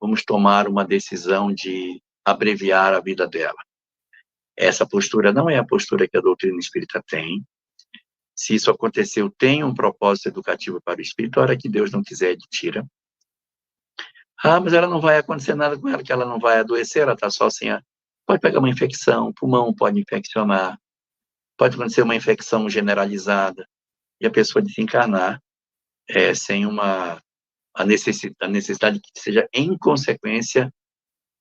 vamos tomar uma decisão de abreviar a vida dela. Essa postura não é a postura que a doutrina espírita tem. Se isso aconteceu, tem um propósito educativo para o espírito, a hora que Deus não quiser, ele tira. Ah, mas ela não vai acontecer nada com ela, que ela não vai adoecer, ela está só assim, pode pegar uma infecção, o pulmão pode infeccionar, pode acontecer uma infecção generalizada, e a pessoa desencarnar sem a necessidade que seja em consequência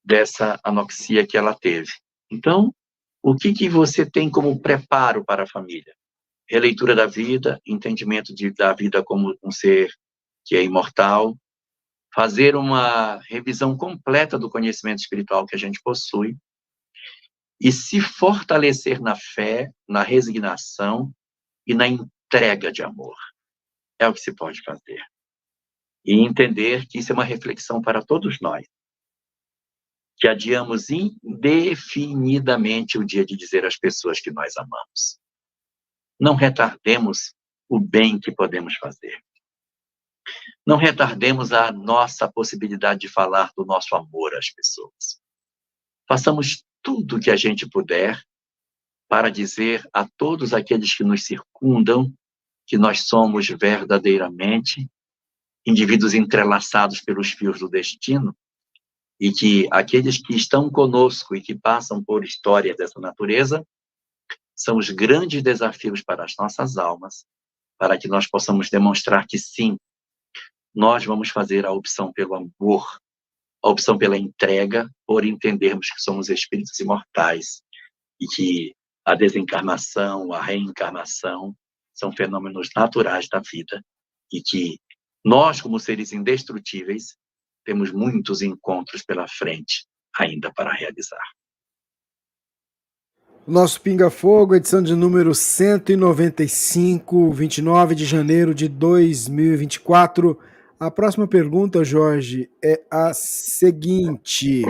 dessa anoxia que ela teve. Então, o que você tem como preparo para a família? Releitura da vida, entendimento da vida como um ser que é imortal, fazer uma revisão completa do conhecimento espiritual que a gente possui e se fortalecer na fé, na resignação e na entrega de amor. É o que se pode fazer. E entender que isso é uma reflexão para todos nós. que adiamos indefinidamente o dia de dizer às pessoas que nós amamos. Não retardemos o bem que podemos fazer. Não retardemos a nossa possibilidade de falar do nosso amor às pessoas. Façamos tudo o que a gente puder para dizer a todos aqueles que nos circundam que nós somos verdadeiramente indivíduos entrelaçados pelos fios do destino e que aqueles que estão conosco e que passam por histórias dessa natureza são os grandes desafios para as nossas almas, para que nós possamos demonstrar que sim, nós vamos fazer a opção pelo amor, a opção pela entrega, por entendermos que somos espíritos imortais e que a desencarnação, a reencarnação são fenômenos naturais da vida e que nós, como seres indestrutíveis, temos muitos encontros pela frente ainda para realizar. Nosso Pinga Fogo, edição de número 195, 29 de janeiro de 2024. A próxima pergunta, Jorge, é a seguinte.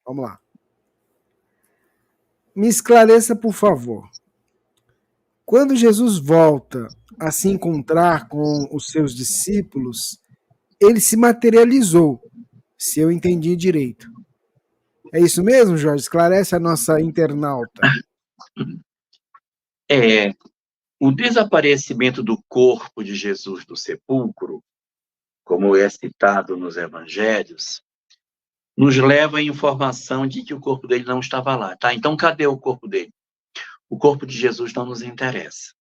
Vamos lá. Me esclareça, por favor. Quando Jesus volta a se encontrar com os seus discípulos, ele se materializou, se eu entendi direito. É isso mesmo, Jorge? Esclarece a nossa internauta. O desaparecimento do corpo de Jesus do sepulcro, como é citado nos evangelhos, nos leva à informação de que o corpo dele não estava lá. Tá? Então, cadê o corpo dele? O corpo de Jesus não nos interessa.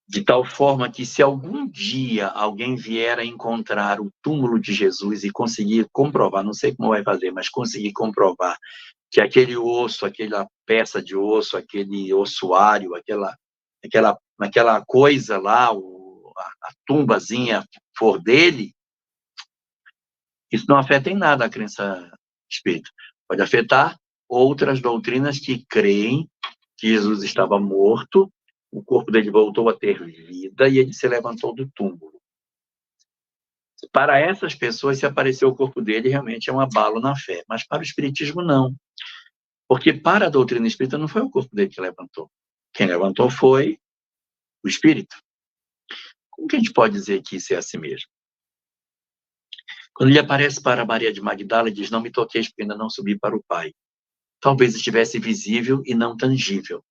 De tal forma que se algum dia alguém vier a encontrar o túmulo de Jesus e conseguir comprovar, não sei como vai fazer, mas conseguir comprovar que aquele osso, aquela peça de osso, aquele ossuário, aquela coisa lá, a tumbazinha for dele, isso não afeta em nada a crença espírita. Pode afetar outras doutrinas que creem que Jesus estava morto, o corpo dele voltou a ter vida e ele se levantou do túmulo. Para essas pessoas, se aparecer o corpo dele, realmente é um abalo na fé. Mas para o espiritismo, não. Porque para a doutrina espírita, não foi o corpo dele que levantou. Quem levantou foi o espírito. Como que a gente pode dizer que isso é assim mesmo? Quando ele aparece para Maria de Magdala, ele diz, não me toqueis porque ainda não subi para o Pai. Talvez estivesse visível e não tangível.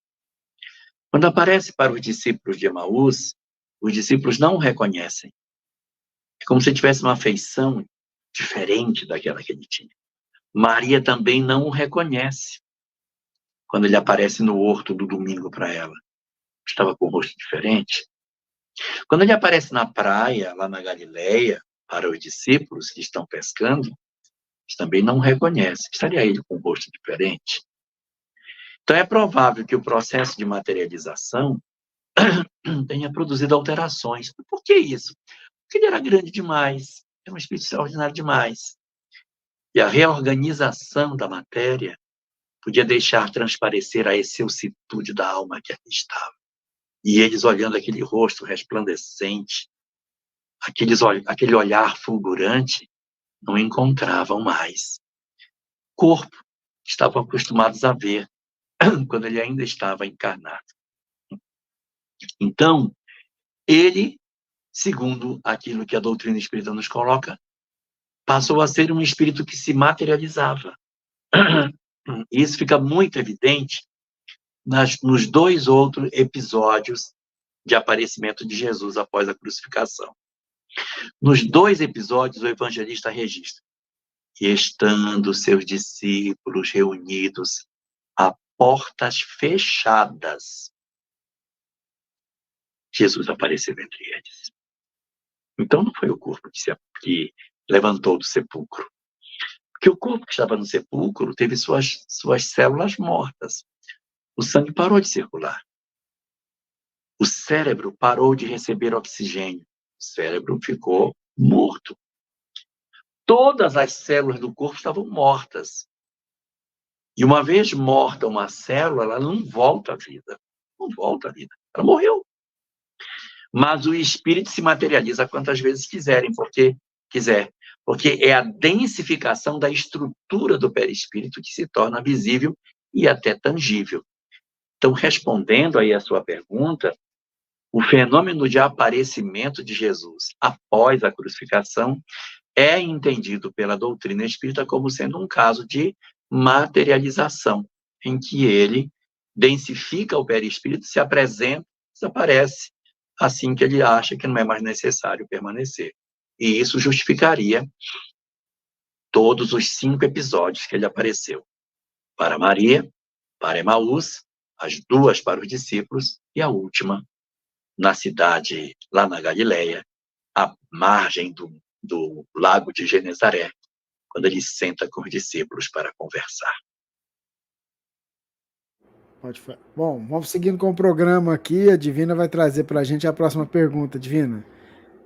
Quando aparece para os discípulos de Emaús, os discípulos não o reconhecem. É como se tivesse uma feição diferente daquela que ele tinha. Maria também não o reconhece. Quando ele aparece no horto do domingo para ela, estava com o rosto diferente. Quando ele aparece na praia, lá na Galileia, para os discípulos que estão pescando, eles também não o reconhecem. Estaria ele com o rosto diferente? Então, é provável que o processo de materialização tenha produzido alterações. Por que isso? Porque ele era grande demais, era um espírito extraordinário demais. E a reorganização da matéria podia deixar transparecer a excelsitude da alma que ali estava. E eles, olhando aquele rosto resplandecente, aquele olhar fulgurante, não encontravam mais corpo que estavam acostumados a ver quando ele ainda estava encarnado. Então, ele, segundo aquilo que a doutrina espírita nos coloca, passou a ser um espírito que se materializava. E isso fica muito evidente nos dois outros episódios de aparecimento de Jesus após a crucificação. Nos dois episódios, o evangelista registra: e estando seus discípulos reunidos a portas fechadas, Jesus apareceu entre eles. Então não foi o corpo que levantou do sepulcro. Porque o corpo que estava no sepulcro teve suas células mortas. O sangue parou de circular. O cérebro parou de receber oxigênio. O cérebro ficou morto. Todas as células do corpo estavam mortas. E uma vez morta uma célula, ela não volta à vida. Não volta à vida. Ela morreu. mas o espírito se materializa quantas vezes quiser, porque é a densificação da estrutura do perispírito que se torna visível e até tangível. Então, respondendo aí a sua pergunta, o fenômeno de aparecimento de Jesus após a crucificação é entendido pela doutrina espírita como sendo um caso de materialização, em que ele densifica o perispírito, se apresenta, desaparece, assim que ele acha que não é mais necessário permanecer. E isso justificaria todos os 5 episódios que ele apareceu. Para Maria, para Emaús, as 2 para os discípulos, e a última, na cidade, lá na Galileia, à margem do lago de Genezaré, quando ele senta com os discípulos para conversar. Bom, vamos seguindo com o programa aqui. A Divina vai trazer para a gente a próxima pergunta. Divina.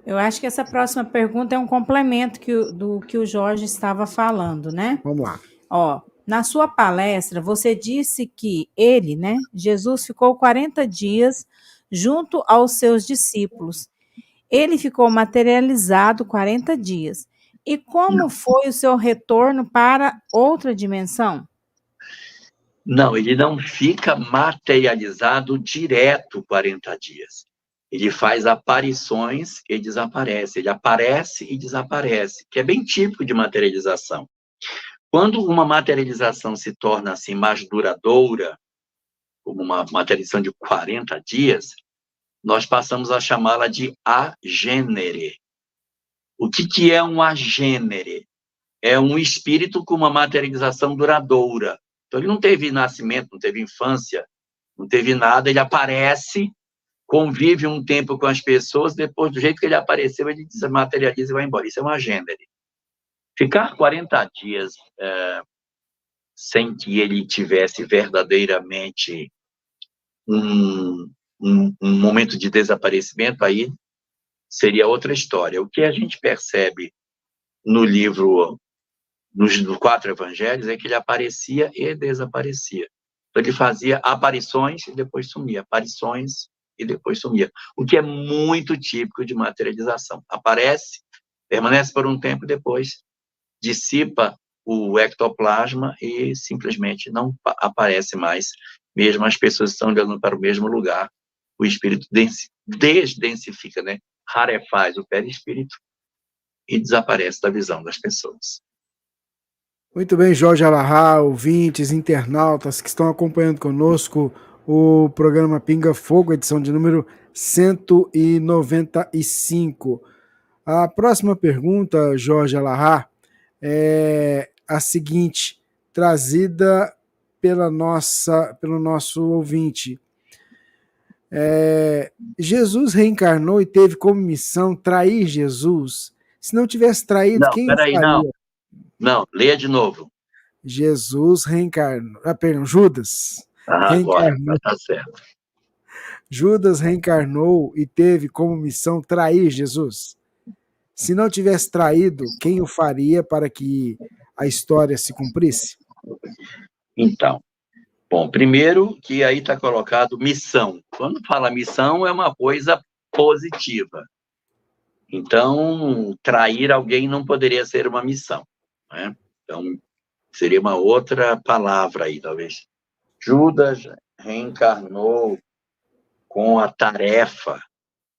Eu acho que essa próxima pergunta é um complemento do que o Jorge estava falando, né? Vamos lá. Ó, na sua palestra, você disse que ele, né, Jesus, ficou 40 dias junto aos seus discípulos. Ele ficou materializado 40 dias. E como foi o seu retorno para outra dimensão? Não, ele não fica materializado direto 40 dias. Ele faz aparições e desaparece. Ele aparece e desaparece, que é bem típico de materialização. Quando uma materialização se torna assim mais duradoura, como uma materialização de 40 dias, nós passamos a chamá-la de agênere. O que é um agênere? É um espírito com uma materialização duradoura. Então, ele não teve nascimento, não teve infância, não teve nada, ele aparece, convive um tempo com as pessoas, depois, do jeito que ele apareceu, ele desmaterializa e vai embora. Isso é um agênere. Ficar 40 dias sem que ele tivesse verdadeiramente um momento de desaparecimento, aí seria outra história. O que a gente percebe no livro, nos 4 evangelhos, é que ele aparecia e desaparecia. Então, ele fazia aparições e depois sumia, aparições e depois sumia, o que é muito típico de materialização. Aparece, permanece por um tempo e depois dissipa o ectoplasma e simplesmente não aparece mais, mesmo as pessoas estão olhando para o mesmo lugar, o espírito desdensifica, né? Rarefaz o perispírito e desaparece da visão das pessoas. Muito bem, Jorge Alahá, ouvintes, internautas que estão acompanhando conosco o programa Pinga Fogo, edição de número 195. A próxima pergunta, Jorge Alahá, é a seguinte, trazida pelo nosso ouvinte. Jesus reencarnou e teve como missão trair Jesus? Se não tivesse traído, não, quem faria? Não, leia de novo. Jesus reencarnou. Judas. Agora, tá certo. Judas reencarnou e teve como missão trair Jesus. Se não tivesse traído, quem o faria para que a história se cumprisse? Então, bom, primeiro que aí está colocado missão. Quando fala missão, é uma coisa positiva. Então, trair alguém não poderia ser uma missão, né? Então, seria uma outra palavra aí, talvez. Judas reencarnou com a tarefa,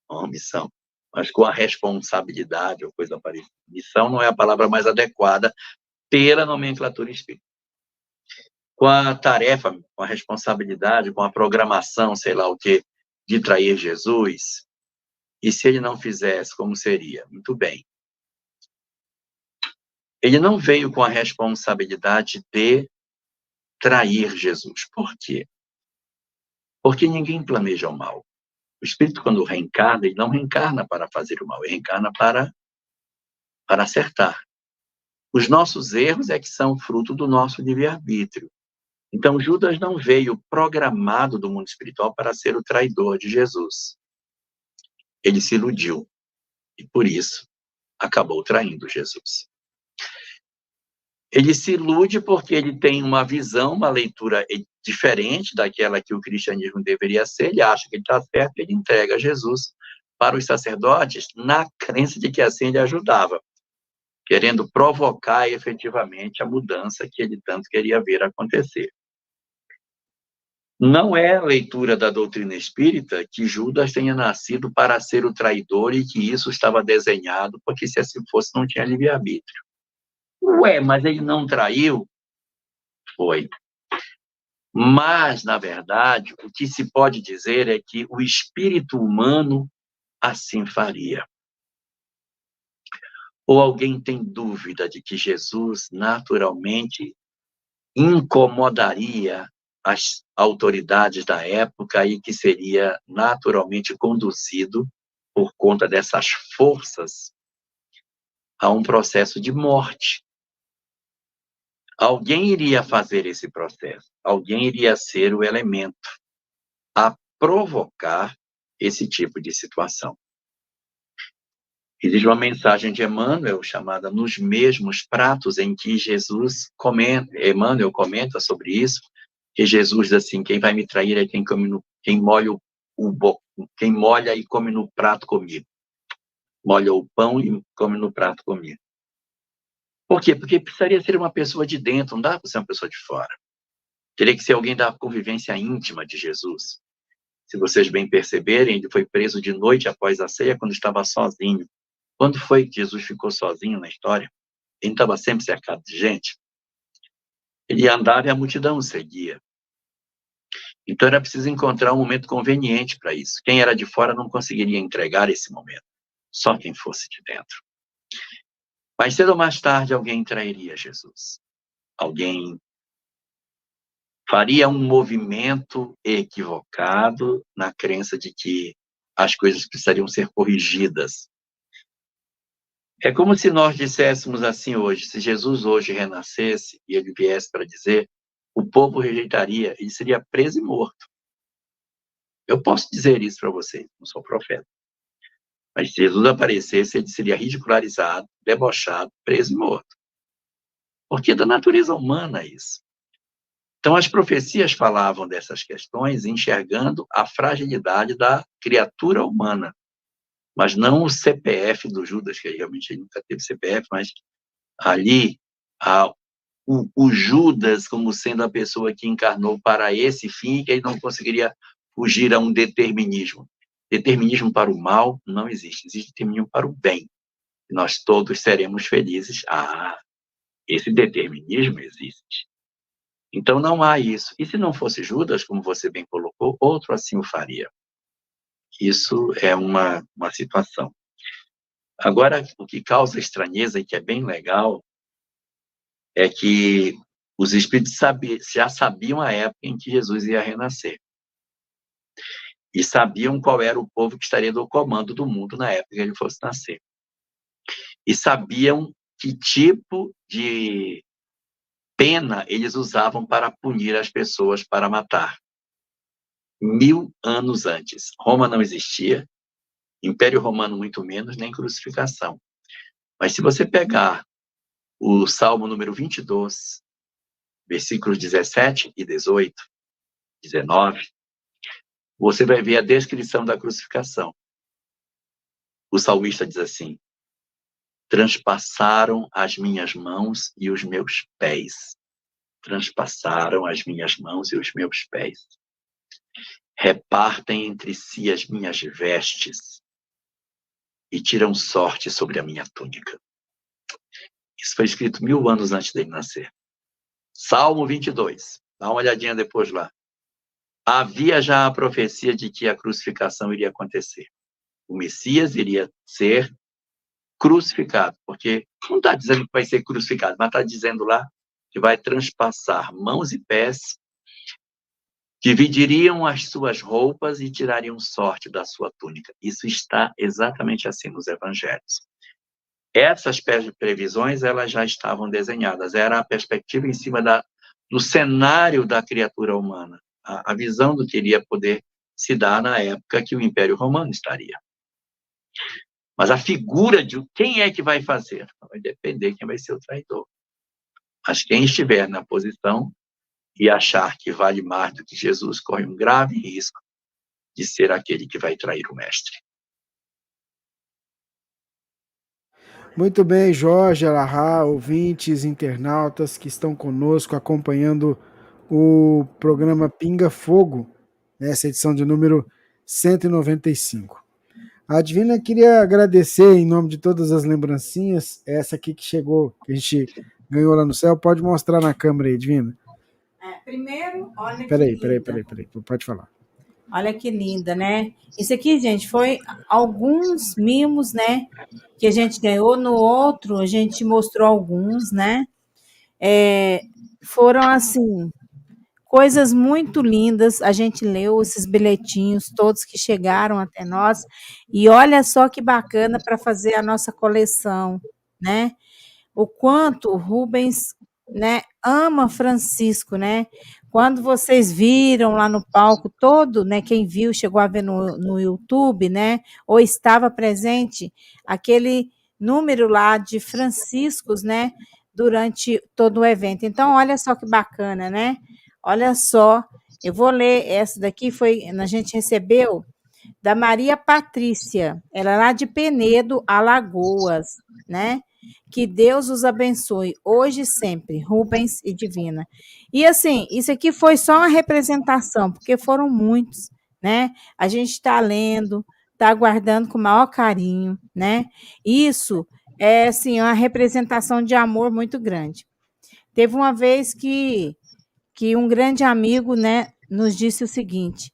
não a missão, mas com a responsabilidade ou coisa parecida. Missão não é a palavra mais adequada pela nomenclatura espírita. Com a tarefa, com a responsabilidade, com a programação, sei lá o quê, de trair Jesus, e se ele não fizesse, como seria? Muito bem. Ele não veio com a responsabilidade de trair Jesus. Por quê? Porque ninguém planeja o mal. O espírito, quando reencarna, ele não reencarna para fazer o mal, ele reencarna para acertar. Os nossos erros é que são fruto do nosso livre-arbítrio. Então, Judas não veio programado do mundo espiritual para ser o traidor de Jesus. Ele se iludiu. E, por isso, acabou traindo Jesus. Ele se ilude porque ele tem uma visão, uma leitura diferente daquela que o cristianismo deveria ser. Ele acha que ele está certo, ele entrega a Jesus para os sacerdotes na crença de que assim ele ajudava, querendo provocar efetivamente a mudança que ele tanto queria ver acontecer. Não é a leitura da doutrina espírita que Judas tenha nascido para ser o traidor e que isso estava desenhado, porque se assim fosse não tinha livre-arbítrio. Ué, mas ele não traiu? Foi. Mas, na verdade, o que se pode dizer é que o espírito humano assim faria. Ou alguém tem dúvida de que Jesus naturalmente incomodaria as autoridades da época e que seria naturalmente conduzido por conta dessas forças a um processo de morte? Alguém iria fazer esse processo, alguém iria ser o elemento a provocar esse tipo de situação. Existe uma mensagem de Emmanuel chamada Nos Mesmos Pratos, em que Emmanuel comenta sobre isso, que Jesus diz assim: quem vai me trair é quem molha e come no prato comigo. Molha o pão e come no prato comigo. Por quê? Porque precisaria ser uma pessoa de dentro, não dá para ser uma pessoa de fora. Teria que ser alguém da convivência íntima de Jesus. Se vocês bem perceberem, ele foi preso de noite após a ceia, quando estava sozinho. Quando foi que Jesus ficou sozinho na história? Ele estava sempre cercado de gente. Ele andava e a multidão o seguia. Então era preciso encontrar um momento conveniente para isso. Quem era de fora não conseguiria entregar esse momento. Só quem fosse de dentro. Mais cedo ou mais tarde, alguém trairia Jesus. Alguém faria um movimento equivocado na crença de que as coisas precisariam ser corrigidas. É como se nós disséssemos assim hoje: se Jesus hoje renascesse e ele viesse para dizer, o povo rejeitaria, ele seria preso e morto. Eu posso dizer isso para vocês, não sou profeta. Mas se Jesus aparecesse, ele seria ridicularizado, debochado, preso e morto. Porque é da natureza humana isso. Então as profecias falavam dessas questões enxergando a fragilidade da criatura humana. Mas não o CPF do Judas, que realmente ele nunca teve CPF, mas ali o Judas como sendo a pessoa que encarnou para esse fim, que ele não conseguiria fugir a um determinismo. Determinismo para o mal não existe, existe determinismo para o bem. Nós todos seremos felizes. Esse determinismo existe. Então não há isso. E se não fosse Judas, como você bem colocou, outro assim o faria. Isso é uma situação. Agora, o que causa estranheza e que é bem legal é que os espíritos já sabiam a época em que Jesus ia renascer. E sabiam qual era o povo que estaria no comando do mundo na época que ele fosse nascer. E sabiam que tipo de pena eles usavam para punir as pessoas, para matar. 1000 anos antes. Roma não existia, Império Romano muito menos, nem crucificação. Mas se você pegar o Salmo número 22, versículos 17 e 18, 19, você vai ver a descrição da crucificação. O salmista diz assim: transpassaram as minhas mãos e os meus pés. Transpassaram as minhas mãos e os meus pés. Repartem entre si as minhas vestes e tiram sorte sobre a minha túnica. Isso foi escrito 1000 anos antes dele nascer. Salmo 22. Dá uma olhadinha depois lá. Havia já a profecia de que a crucificação iria acontecer. O Messias iria ser crucificado, porque não está dizendo que vai ser crucificado, mas está dizendo lá que vai transpassar mãos e pés, dividiriam as suas roupas e tirariam sorte da sua túnica. Isso está exatamente assim nos evangelhos. Essas previsões, elas já estavam desenhadas. Era a perspectiva em cima do cenário da criatura humana. A visão do que iria poder se dar na época que o Império Romano estaria. Mas a figura de quem é que vai fazer? Vai depender quem vai ser o traidor. Mas quem estiver na posição e achar que vale mais do que Jesus, corre um grave risco de ser aquele que vai trair o mestre. Muito bem, Jorge, Alahá, ouvintes, internautas que estão conosco acompanhando o programa Pinga Fogo, nessa edição de número 195. A Divina queria agradecer em nome de todas as lembrancinhas, essa aqui que chegou, que a gente ganhou lá no céu. Pode mostrar na câmera aí, Divina. Primeiro, olha Peraí, pode falar. Olha que linda, né? Isso aqui, gente, foi alguns mimos, né? Que a gente ganhou. No outro, a gente mostrou alguns, né? Foram, assim, coisas muito lindas. A gente leu esses bilhetinhos todos que chegaram até nós. E olha só que bacana para fazer a nossa coleção, né? O quanto o Rubens, né, ama Francisco, né? Quando vocês viram lá no palco todo, né, quem viu, chegou a ver no YouTube, né, ou estava presente, aquele número lá de Franciscos, né, durante todo o evento. Então, olha só que bacana, né? Olha só, eu vou ler essa daqui, a gente recebeu da Maria Patrícia, ela é lá de Penedo, Alagoas, né? Que Deus os abençoe, hoje e sempre, Rubens e Divina. E assim, isso aqui foi só uma representação, porque foram muitos, né? A gente está lendo, está aguardando com o maior carinho, né? Isso é, assim, uma representação de amor muito grande. Teve uma vez que um grande amigo, né, nos disse o seguinte,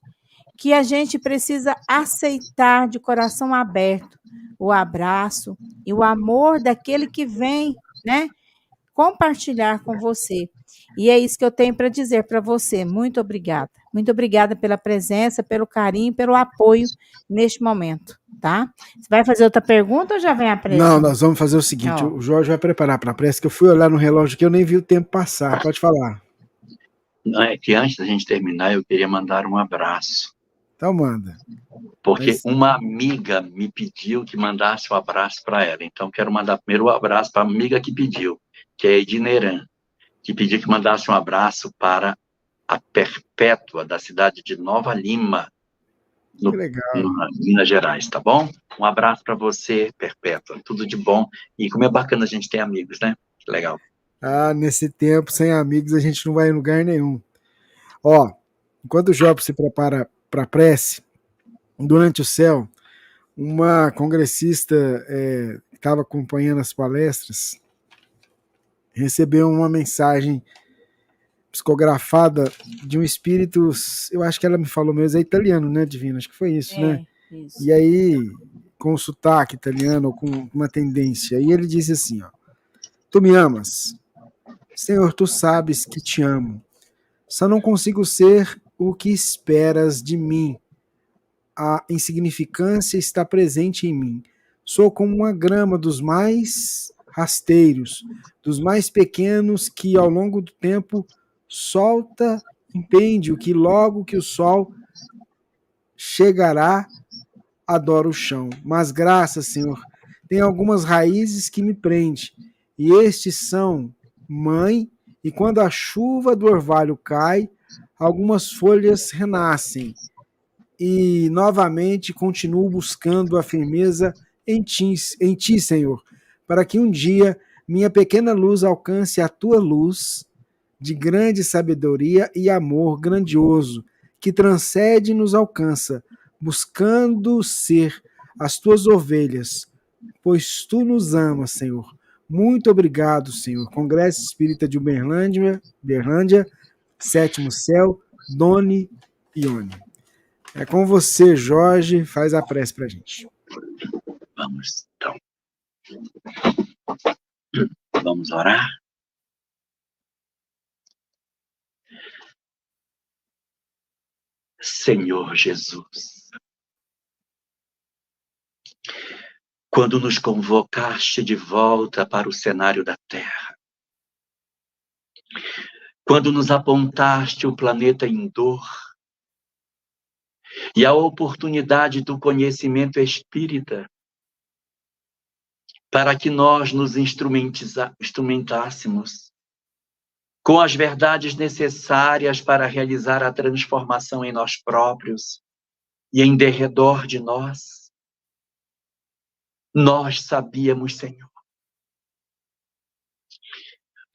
que a gente precisa aceitar de coração aberto o abraço e o amor daquele que vem, né, compartilhar com você. E é isso que eu tenho para dizer para você. Muito obrigada. Muito obrigada pela presença, pelo carinho, pelo apoio neste momento, tá? Você vai fazer outra pergunta ou já vem a prece? Não, nós vamos fazer o seguinte, o Jorge vai preparar para a prece, que eu fui olhar no relógio que eu nem vi o tempo passar. Pode falar. Não, é que antes da gente terminar, eu queria mandar um abraço. Então manda. Porque uma amiga me pediu que mandasse um abraço para ela. Então, quero mandar primeiro um abraço para a amiga que pediu, que é a Edineran, que pediu que mandasse um abraço para a Perpétua, da cidade de Nova Lima, no Minas Gerais, tá bom? Um abraço para você, Perpétua. Tudo de bom. E como é bacana a gente ter amigos, né? Que legal. Ah, nesse tempo, sem amigos, a gente não vai em lugar nenhum. Ó, enquanto o Job se prepara para a prece, durante o céu, uma congressista que estava acompanhando as palestras recebeu uma mensagem psicografada de um espírito, eu acho que ela me falou mesmo, é italiano, né, Divina? Acho que foi isso, né? Isso. E aí, com sotaque italiano, ou com uma tendência, e ele disse assim, ó, tu me amas, Senhor, tu sabes que te amo, só não consigo ser o que esperas de mim, a insignificância está presente em mim, sou como uma grama dos mais rasteiros, dos mais pequenos que ao longo do tempo solta impende-o que logo que o sol chegará, adora o chão. Mas graças, Senhor, tem algumas raízes que me prendem, e estes são mãe, e quando a chuva do orvalho cai, algumas folhas renascem, e novamente continuo buscando a firmeza em ti, Senhor, para que um dia minha pequena luz alcance a tua luz, de grande sabedoria e amor grandioso, que transcende e nos alcança, buscando ser as tuas ovelhas, pois tu nos amas, Senhor. Muito obrigado, Senhor. Congresso Espírita de Uberlândia, 7º Céu, Doni Ione. É com você, Jorge, faz a prece pra gente. Vamos, então. Vamos orar? Senhor Jesus, quando nos convocaste de volta para o cenário da Terra, quando nos apontaste o planeta em dor e a oportunidade do conhecimento espírita, para que nós nos instrumentássemos com as verdades necessárias para realizar a transformação em nós próprios e em derredor de nós. Nós sabíamos, Senhor,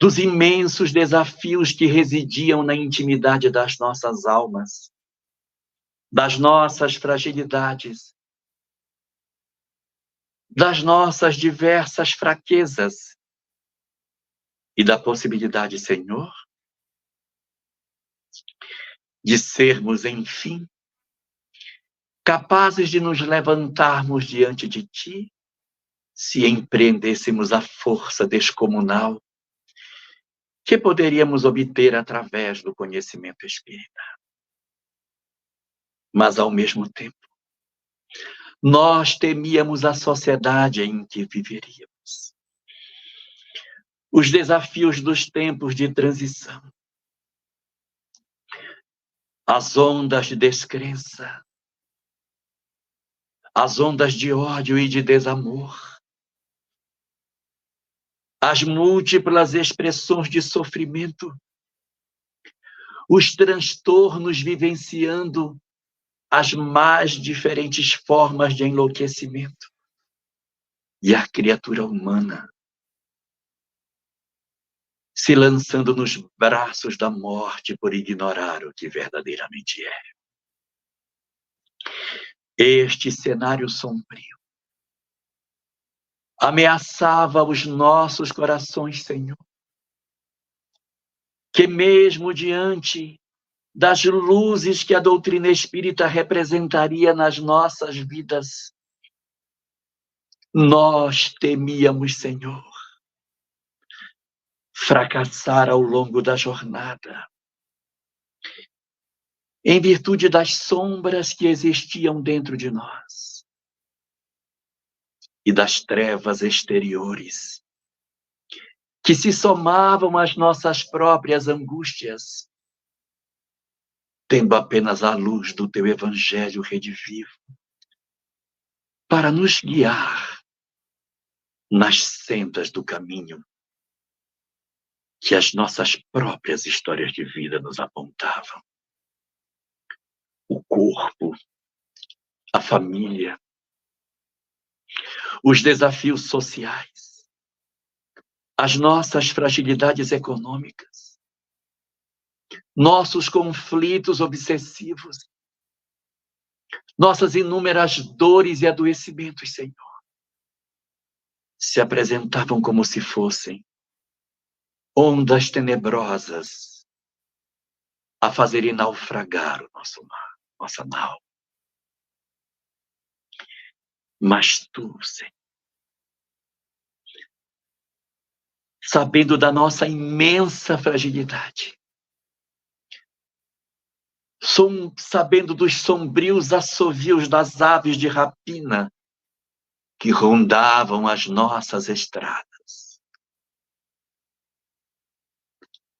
dos imensos desafios que residiam na intimidade das nossas almas, das nossas fragilidades, das nossas diversas fraquezas e da possibilidade, Senhor, de sermos, enfim, capazes de nos levantarmos diante de Ti, se empreendêssemos a força descomunal que poderíamos obter através do conhecimento espírita. Mas, ao mesmo tempo, nós temíamos a sociedade em que viveríamos. Os desafios dos tempos de transição, as ondas de descrença, as ondas de ódio e de desamor, as múltiplas expressões de sofrimento, os transtornos vivenciando as mais diferentes formas de enlouquecimento e a criatura humana se lançando nos braços da morte por ignorar o que verdadeiramente é. Este cenário sombrio ameaçava os nossos corações, Senhor, que mesmo diante das luzes que a doutrina espírita representaria nas nossas vidas, nós temíamos, Senhor, fracassar ao longo da jornada, em virtude das sombras que existiam dentro de nós e das trevas exteriores que se somavam às nossas próprias angústias, tendo apenas a luz do Teu Evangelho redivivo para nos guiar nas sendas do caminho que as nossas próprias histórias de vida nos apontavam. O corpo, a família, os desafios sociais, as nossas fragilidades econômicas, nossos conflitos obsessivos, nossas inúmeras dores e adoecimentos, Senhor, se apresentavam como se fossem ondas tenebrosas a fazerem naufragar o nosso mar, nossa nau. Mas Tu, Senhor, sabendo da nossa imensa fragilidade, sabendo dos sombrios assovios das aves de rapina que rondavam as nossas estradas,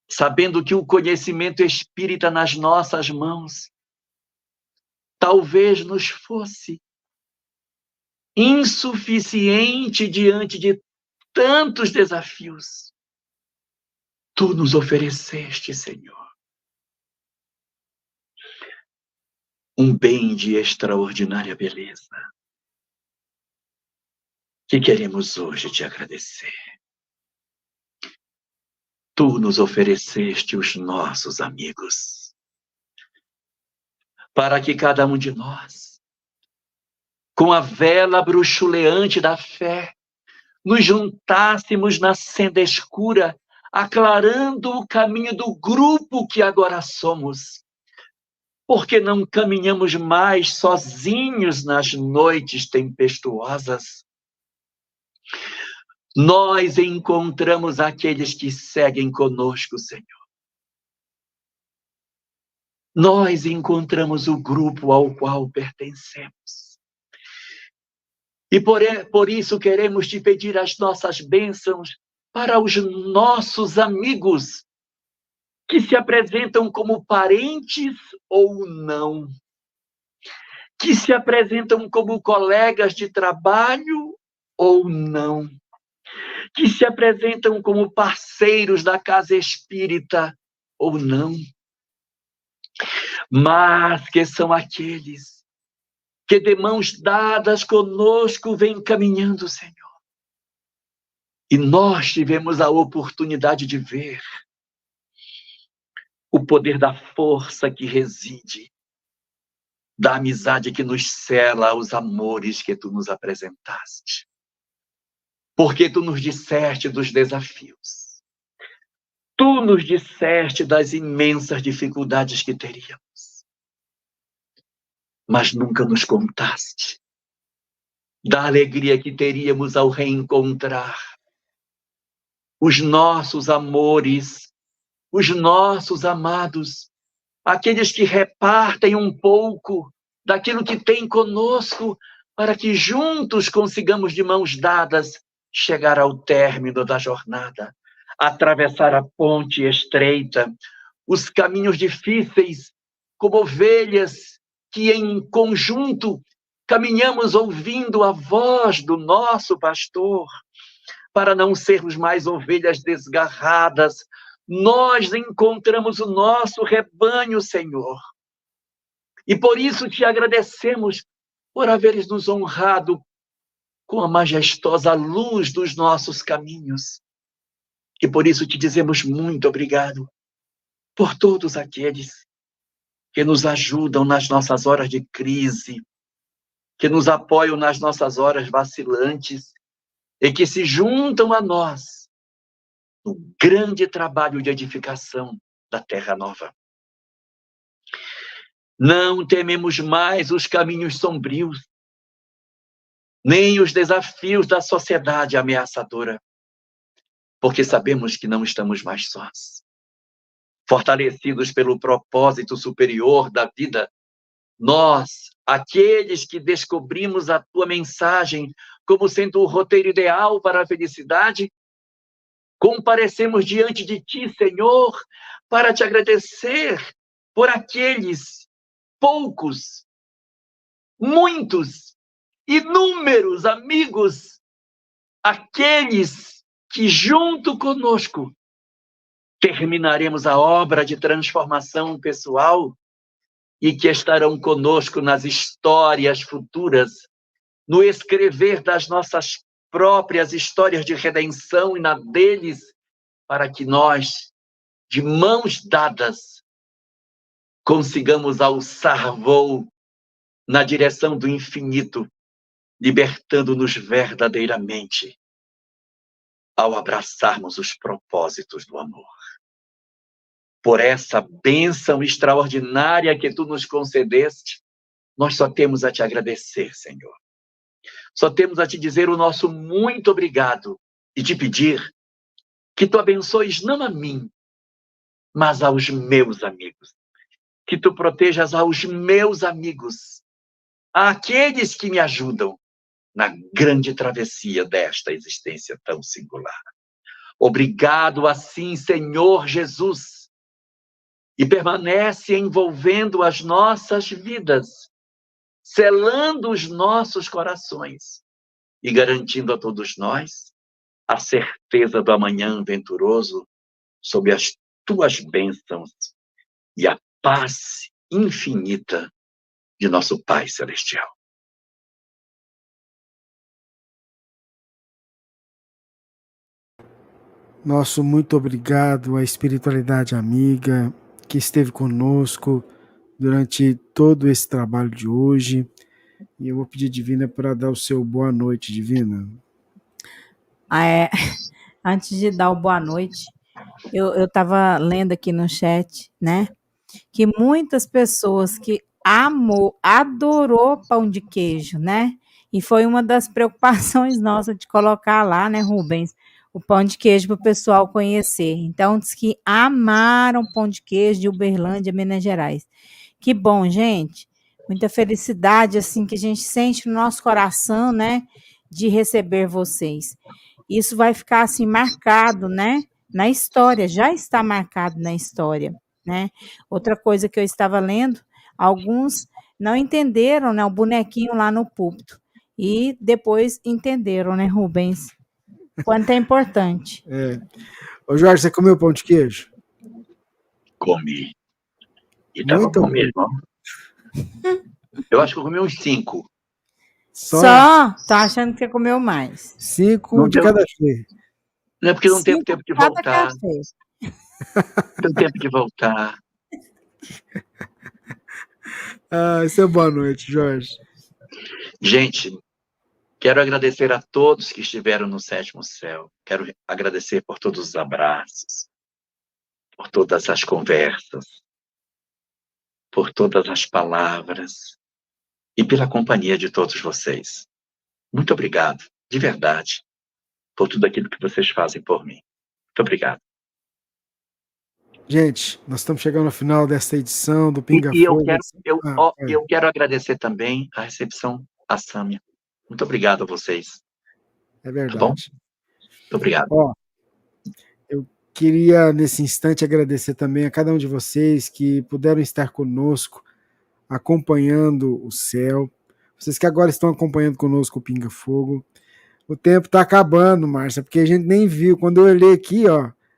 sabendo que o conhecimento espírita nas nossas mãos talvez nos fosse insuficiente diante de tantos desafios, Tu nos ofereceste, Senhor, um bem de extraordinária beleza, que queremos hoje Te agradecer. Tu nos ofereceste os nossos amigos, para que cada um de nós, com a vela bruxuleante da fé, nos juntássemos na senda escura, aclarando o caminho do grupo que agora somos, porque não caminhamos mais sozinhos nas noites tempestuosas. Nós encontramos aqueles que seguem conosco, Senhor. Nós encontramos o grupo ao qual pertencemos. E por isso queremos Te pedir as nossas bênçãos para os nossos amigos, que se apresentam como parentes ou não, que se apresentam como colegas de trabalho ou não, que se apresentam como parceiros da casa espírita ou não, mas que são aqueles que de mãos dadas conosco vêm caminhando, Senhor, E nós tivemos a oportunidade de ver o poder da força que reside, da amizade que nos cela aos amores que tu nos apresentaste. Porque tu nos disseste dos desafios. Tu nos disseste das imensas dificuldades que teríamos. Mas nunca nos contaste da alegria que teríamos ao reencontrar os nossos amores, os nossos amados, aqueles que repartem um pouco daquilo que tem conosco, para que juntos consigamos, de mãos dadas, chegar ao término da jornada, atravessar a ponte estreita, os caminhos difíceis, como ovelhas que em conjunto caminhamos ouvindo a voz do nosso pastor, para não sermos mais ovelhas desgarradas. Nós encontramos o nosso rebanho, Senhor. E por isso te agradecemos por haveres nos honrado com a majestosa luz dos nossos caminhos. E por isso te dizemos muito obrigado por todos aqueles que nos ajudam nas nossas horas de crise, que nos apoiam nas nossas horas vacilantes e que se juntam a nós no grande trabalho de edificação da Terra Nova. Não tememos mais os caminhos sombrios, nem os desafios da sociedade ameaçadora, porque sabemos que não estamos mais sós. Fortalecidos pelo propósito superior da vida, nós, aqueles que descobrimos a tua mensagem como sendo o roteiro ideal para a felicidade, comparecemos diante de ti, Senhor, para te agradecer por aqueles poucos, muitos, inúmeros amigos, aqueles que junto conosco terminaremos a obra de transformação pessoal e que estarão conosco nas histórias futuras, no escrever das nossas próprias histórias de redenção e na deles, para que nós, de mãos dadas, consigamos alçar voo na direção do infinito, libertando-nos verdadeiramente ao abraçarmos os propósitos do amor. Por essa bênção extraordinária que tu nos concedeste, nós só temos a te agradecer, Senhor. Só temos a te dizer o nosso muito obrigado e te pedir que tu abençoes não a mim, mas aos meus amigos. Que tu protejas aos meus amigos, àqueles que me ajudam na grande travessia desta existência tão singular. Obrigado assim, Senhor Jesus, e permanece envolvendo as nossas vidas, selando os nossos corações e garantindo a todos nós a certeza do amanhã venturoso sob as tuas bênçãos e a paz infinita de nosso Pai Celestial. Nosso muito obrigado à espiritualidade amiga que esteve conosco durante todo esse trabalho de hoje. E eu vou pedir Divina para dar o seu boa noite, Divina. Antes de dar o boa noite, eu estava lendo aqui no chat, né? Que muitas pessoas que adorou pão de queijo, né? E foi uma das preocupações nossas de colocar lá, né, Rubens? O pão de queijo para o pessoal conhecer. Então, diz que amaram pão de queijo de Uberlândia, Minas Gerais. Que bom, gente. Muita felicidade, assim, que a gente sente no nosso coração, né? De receber vocês. Isso vai ficar, assim, marcado, né? Na história. Já está marcado na história, né? Outra coisa que eu estava lendo, alguns não entenderam, né? O bonequinho lá no púlpito. E depois entenderam, né, Rubens? Quanto é importante. Ô Jorge, você comeu pão de queijo? Comi. E tava bom mesmo. Eu acho que eu comi uns 5. Só? Tá achando que você comeu mais. 5 de cada cheio. Não é porque não tem tempo de voltar. Café. Não tem tempo de voltar. Isso é boa noite, Jorge. Gente, quero agradecer a todos que estiveram no sétimo céu. Quero agradecer por todos os abraços, por todas as conversas, por todas as palavras e pela companhia de todos vocês. Muito obrigado, de verdade, por tudo aquilo que vocês fazem por mim. Muito obrigado. Gente, nós estamos chegando ao final desta edição do Pinga Fogo. Eu quero agradecer também a recepção à Sâmia. Muito obrigado a vocês. É verdade. Tá bom? Muito obrigado. Eu queria, nesse instante, agradecer também a cada um de vocês que puderam estar conosco, acompanhando o céu. Vocês que agora estão acompanhando conosco o Pinga Fogo. O tempo está acabando, Márcia, porque a gente nem viu. Quando eu olhei aqui,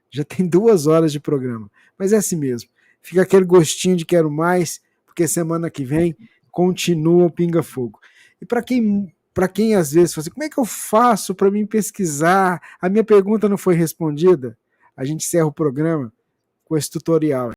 já tem 2 horas de programa. Mas é assim mesmo. Fica aquele gostinho de quero mais, porque semana que vem continua o Pinga Fogo. E para quem às vezes fala assim, como é que eu faço para mim pesquisar? A minha pergunta não foi respondida. A gente encerra o programa com esse tutorial.